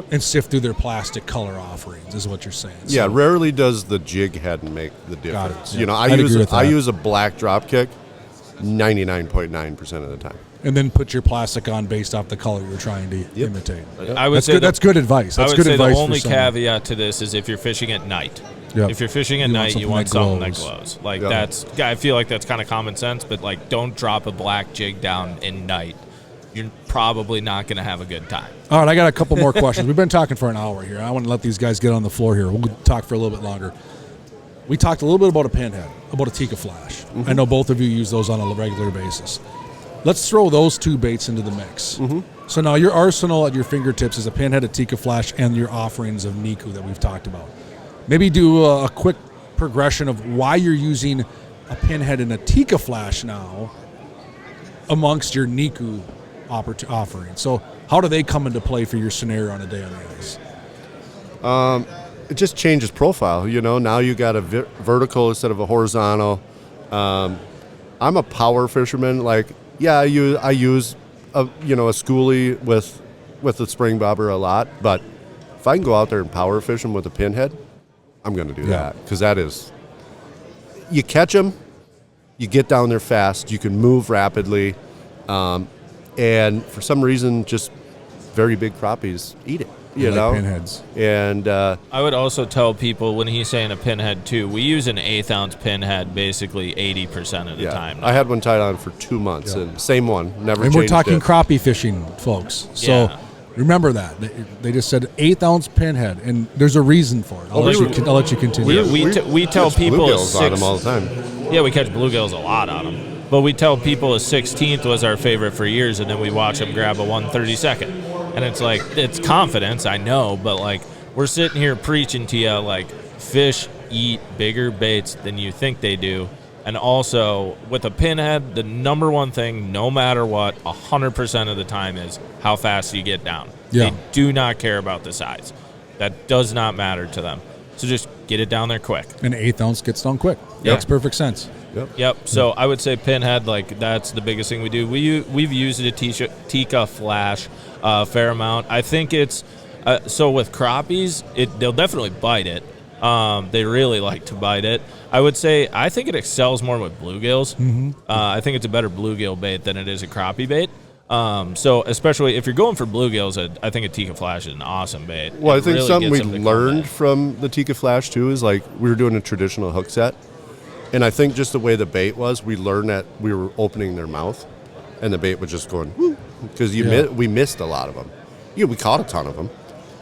and sift through their plastic color offerings, is what you're saying. Yeah, rarely does the jig head make the difference. Yeah. I use a black drop kick 99.9% of the time. And then put your plastic on based off the color you're trying to imitate. I would say that's good advice. That's good advice. The only caveat to this is if you're fishing at night. Yep. If you're fishing at night, you want something that glows. Like I feel like that's kind of common sense, but like don't drop a black jig down in night. You're probably not going to have a good time. All right, I got a couple more questions. We've been talking for an hour here. I want to let these guys get on the floor here. We'll talk for a little bit longer. We talked a little bit about a pinhead, about a Tikka flash. Mm-hmm. I know both of you use those on a regular basis. Let's throw those two baits into the mix. Mm-hmm. So now your arsenal at your fingertips is a pinhead, a Tikka flash, and your offerings of Niku that we've talked about. Maybe do a quick progression of why you're using a pinhead and a Tikka flash now amongst your Niku offerings. So how do they come into play for your scenario on a day on the ice? It just changes profile. Now you got a vertical instead of a horizontal. I'm a power fisherman. Like, I use a schoolie with a spring bobber a lot, but if I can go out there and power fish them with a pinhead, I'm going to do that, because that is, you catch them, you get down there fast, you can move rapidly, and for some reason, just very big crappies eat it. Pinheads. And I would also tell people, when he's saying a pinhead too, we use an 1/8 ounce pinhead basically 80% of the time now. I had one tied on for 2 months, and same one, never and changed. we're talking it. crappie fishing, folks. So remember that. They just said 1/8 ounce pinhead, and there's a reason for it. I'll let you continue. We tell people bluegills on them all the time. Yeah, we catch bluegills a lot on them. But we tell people a 16th was our favorite for years, and then we watch them grab a 132nd. And it's like, it's confidence, I know, but like, we're sitting here preaching to you, like, fish eat bigger baits than you think they do. And also, with a pinhead, the number one thing, no matter what, 100% of the time is how fast you get down. Yeah. They do not care about the size. That does not matter to them. So just get it down there quick. An 1/8 ounce gets down quick. Yeah. Makes perfect sense. Yep. So I would say pinhead, like, that's the biggest thing we do. We've used a Tikka flash a fair amount. I think it's so with crappies, they'll definitely bite it. They really like to bite it. I would say I think it excels more with bluegills. Mm-hmm. I think it's a better bluegill bait than it is a crappie bait. So especially if you're going for bluegills, I think a Tikka flash is an awesome bait. Well, It I think really something gets we them to come learned back. from the Tikka flash too is, like, we were doing a traditional hook set, and I think just the way the bait was, we learned that we were opening their mouth, and the bait was just going whoo, because we missed a lot of them. We caught a ton of them,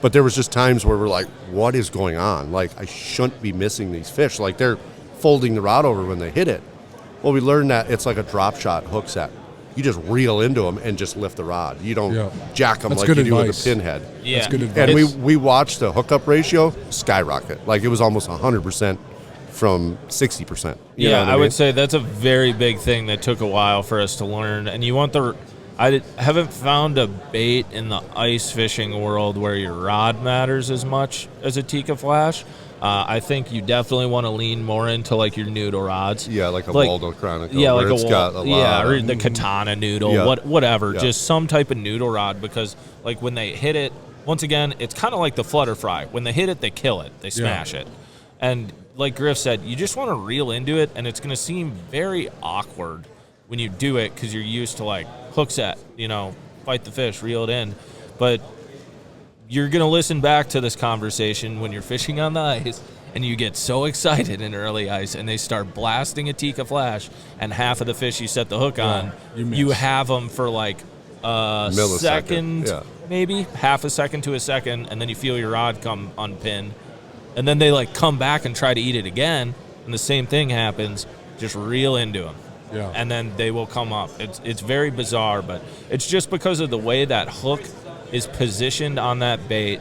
but there was just times where we're like, what is going on? Like, I shouldn't be missing these fish. Like, they're folding the rod over when they hit it. Well, we learned that it's like a drop shot hook set. You just reel into them and just lift the rod. You don't jack them like you do with a pinhead. Yeah. That's good advice. And we watched the hookup ratio skyrocket. Like, it was almost 100% from 60%. You know what I would mean? say that's a very big thing that took a while for us to learn. And you want I haven't found a bait in the ice fishing world where your rod matters as much as a Tikka flash. I think you definitely want to lean more into, like, your noodle rods. Yeah, like a Waldo Chronicle. Yeah, where like it's got a lot or of, the katana noodle, whatever. Just some type of noodle rod, because, like, when they hit it, once again, it's kind of like the flutter fry. When they hit it, they kill it. They smash it. And like Griff said, you just want to reel into it, and it's going to seem very awkward when you do it because you're used to, like, hook set, fight the fish, reel it in. But you're going to listen back to this conversation when you're fishing on the ice and you get so excited in early ice and they start blasting a Tikka flash and half of the fish you set the hook on, you have them for like a second, maybe half a second to a second, and then you feel your rod come unpin, and then they like come back and try to eat it again, and the same thing happens. Just reel into them. Yeah. And then they will come up. It's very bizarre, but it's just because of the way that hook is positioned on that bait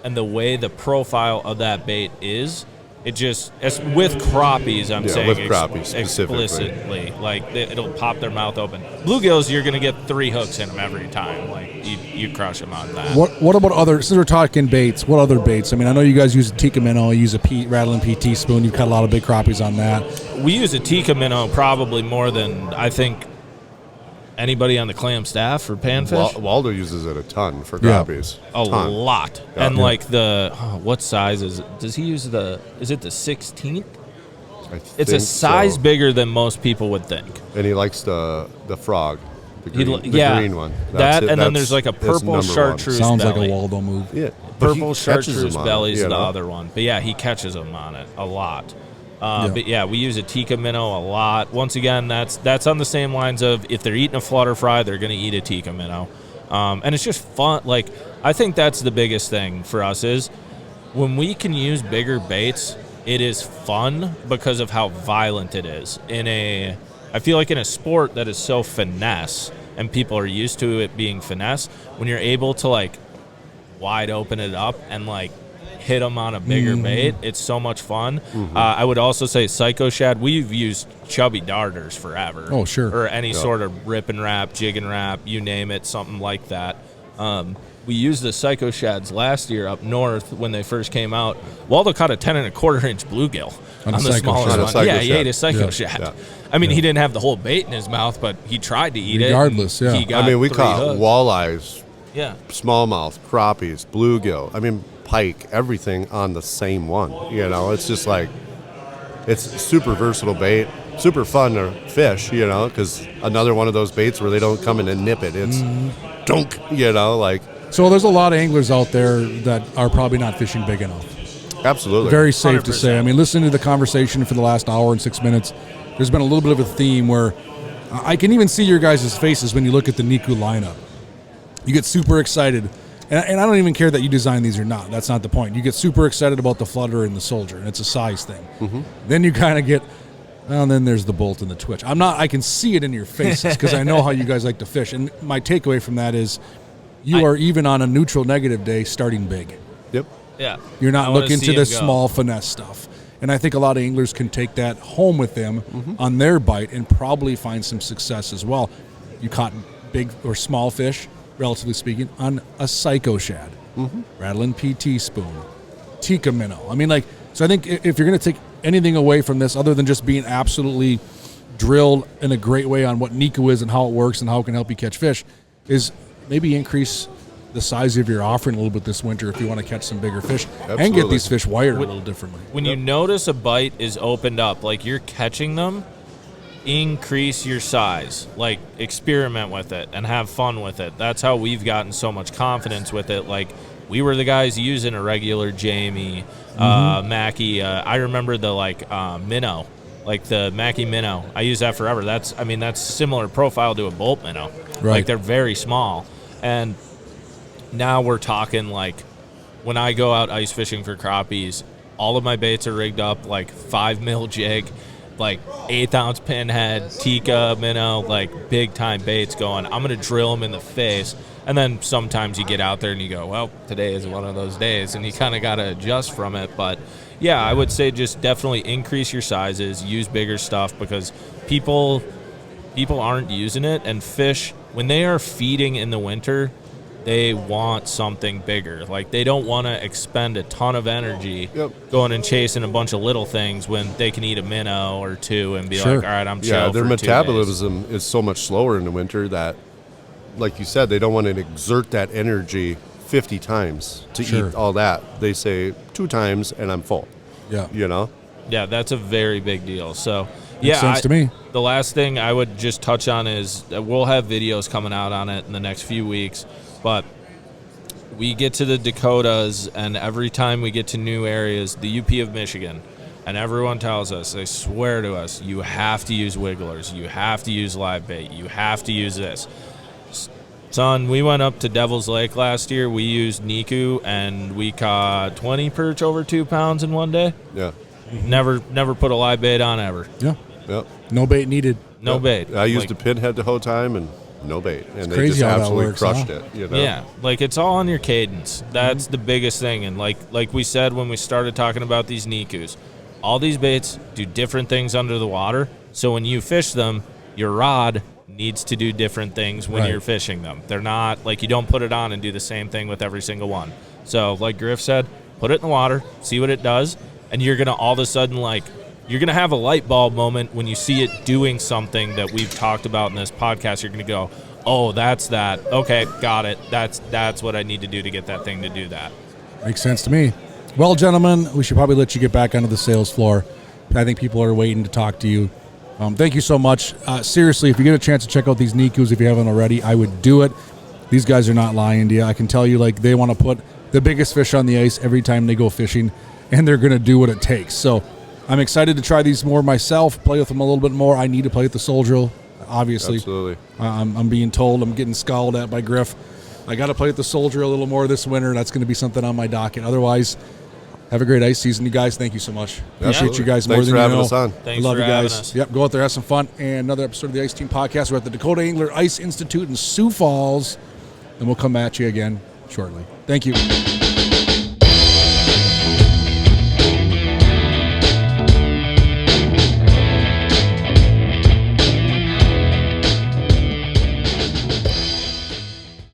and the way the profile of that bait is. It just, it's with crappies, I'm saying with crappies explicitly. Like, it'll pop their mouth open. Bluegills, you're going to get 3 hooks in them every time. Like, you crush them on that. What about other, since we're talking baits, what other baits? I mean, I know you guys use a Tikka minnow, you use a rattling PT spoon. You've got a lot of big crappies on that. We use a Tikka minnow probably more than, I think, anybody on the clam staff for panfish. Waldo uses it a ton for crappies. A lot. Yeah. And like what size is it? Does he use is it the 16th? It's a size bigger than most people would think. And he likes the frog, the green one. Then there's like a purple chartreuse Sounds belly. like a Waldo move. Yeah. Purple chartreuse belly is the other one. But yeah, he catches them on it a lot. But yeah, we use a Tikka minnow a lot. Once again, that's on the same lines of if they're eating a flutter fry, they're going to eat a Tikka minnow. And it's just fun. Like, I think that's the biggest thing for us is when we can use bigger baits, it is fun because of how violent it is. I feel like in a sport that is so finesse and people are used to it being finesse, when you're able to like wide open it up and like hit them on a bigger bait, it's so much fun. I would also say Psycho Shad. We've used chubby darters forever. Oh, sure. Or any sort of rip and wrap, jig and wrap, you name it, something like that. We used the Psycho Shads last year up north when they first came out. Waldo caught a 10 1/4 inch bluegill on the smallest one. Yeah, he ate a Psycho Shad. Yeah. I mean, he didn't have the whole bait in his mouth, but he tried to eat Regardless, it. Regardless, I mean, we caught walleyes, smallmouth, crappies, bluegill. I mean, pike, everything on the same one. You know, it's just like, it's super versatile bait, super fun to fish, you know, because another one of those baits where they don't come in and nip it. It's dunk, you know, like. So there's a lot of anglers out there that are probably not fishing big enough. Absolutely. Very safe 100%. to say. I mean, listening to the conversation for the last hour and 6 minutes, there's been a little bit of a theme where I can even see your guys' faces when you look at the Niku lineup. You get super excited. And I don't even care that you design these or not. That's not the point. You get super excited about the flutter and the soldier, and it's a size thing. Then you kind of get, well, and then there's the bolt and the twitch. I can see it in your faces because I know how you guys like to fish. And my takeaway from that is you are even on a neutral negative day starting big. Yep. Yeah. You're not looking to the small finesse stuff. And I think a lot of anglers can take that home with them on their bite and probably find some success as well. You caught big or small fish, relatively speaking, on a Psycho Shad, rattling PT spoon, Tikka minnow. I mean, like, so I think if you're going to take anything away from this other than just being absolutely drilled in a great way on what Niku is and how it works and how it can help you catch fish, is maybe increase the size of your offering a little bit this winter if you want to catch some bigger fish and get these fish wired a little differently. When you notice a bite is opened up, like you're catching them, increase your size, like experiment with it and have fun with it. That's how we've gotten so much confidence with it. Like, we were the guys using a regular Jamie, Mackie. I remember the minnow, like the Mackie minnow. I use that forever. That's similar profile to a bolt minnow. Right. Like, they're very small. And now we're talking like when I go out ice fishing for crappies, all of my baits are rigged up like 5 mil jig, like 1/8 ounce pinhead, Tikka minnow, like big time baits going. I'm going to drill them in the face. And then sometimes you get out there and you go, well, today is one of those days, and you kind of got to adjust from it. But yeah, I would say just definitely increase your sizes, use bigger stuff, because people aren't using it. And fish, when they are feeding in the winter, they want something bigger. Like, they don't want to expend a ton of energy going and chasing a bunch of little things when they can eat a minnow or two and be like, all right, I'm chill. Yeah, their for metabolism is so much slower in the winter that, like you said, they don't want to exert that energy 50 times to eat all that. They say 2 times and I'm full. Yeah. You know? Yeah, that's a very big deal. So, Makes sense to me. The last thing I would just touch on is we'll have videos coming out on it in the next few weeks. But we get to the Dakotas, and every time we get to new areas, the UP of Michigan, and everyone tells us, they swear to us, you have to use wigglers, you have to use live bait, you have to use this. Son, we went up to Devil's Lake last year. We used Niku, and we caught 20 perch over 2 pounds in one day. Yeah. Never put a live bait on ever. Yeah. Yep. No bait needed. No bait. I used a pinhead the whole time and no bait. And they crazy just how that absolutely works, crushed huh? it. You know? Yeah, like it's all on your cadence. That's the biggest thing. And like we said when we started talking about these Nikus, all these baits do different things under the water. So when you fish them, your rod needs to do different things when you're fishing them. They're not like you don't put it on and do the same thing with every single one. So like Griff said, put it in the water, see what it does, and you're gonna all of a sudden you're gonna have a light bulb moment when you see it doing something that we've talked about in this podcast. You're gonna go, oh, that's that. Okay, got it. That's what I need to do to get that thing to do that. Makes sense to me. Well, gentlemen, we should probably let you get back onto the sales floor. I think people are waiting to talk to you. Thank you so much. Seriously, if you get a chance to check out these Nikus, if you haven't already, I would do it. These guys are not lying to you. I can tell you, they want to put the biggest fish on the ice every time they go fishing, and they're going to do what it takes. So I'm excited to try these more myself, play with them a little bit more. I need to play with the Soldier, obviously. Absolutely. I'm being told, I'm getting scowled at by Griff. I got to play with the Soldier a little more this winter. That's going to be something on my docket. Otherwise, have a great ice season, you guys. Thank you so much. Appreciate you guys more Thanks than for you having know. us on. Thanks Love for you having guys. us. Yep, go out there, have some fun. And another episode of the Ice Team Podcast. We're at the Dakota Angler Ice Institute in Sioux Falls, and we'll come at you again shortly. Thank you.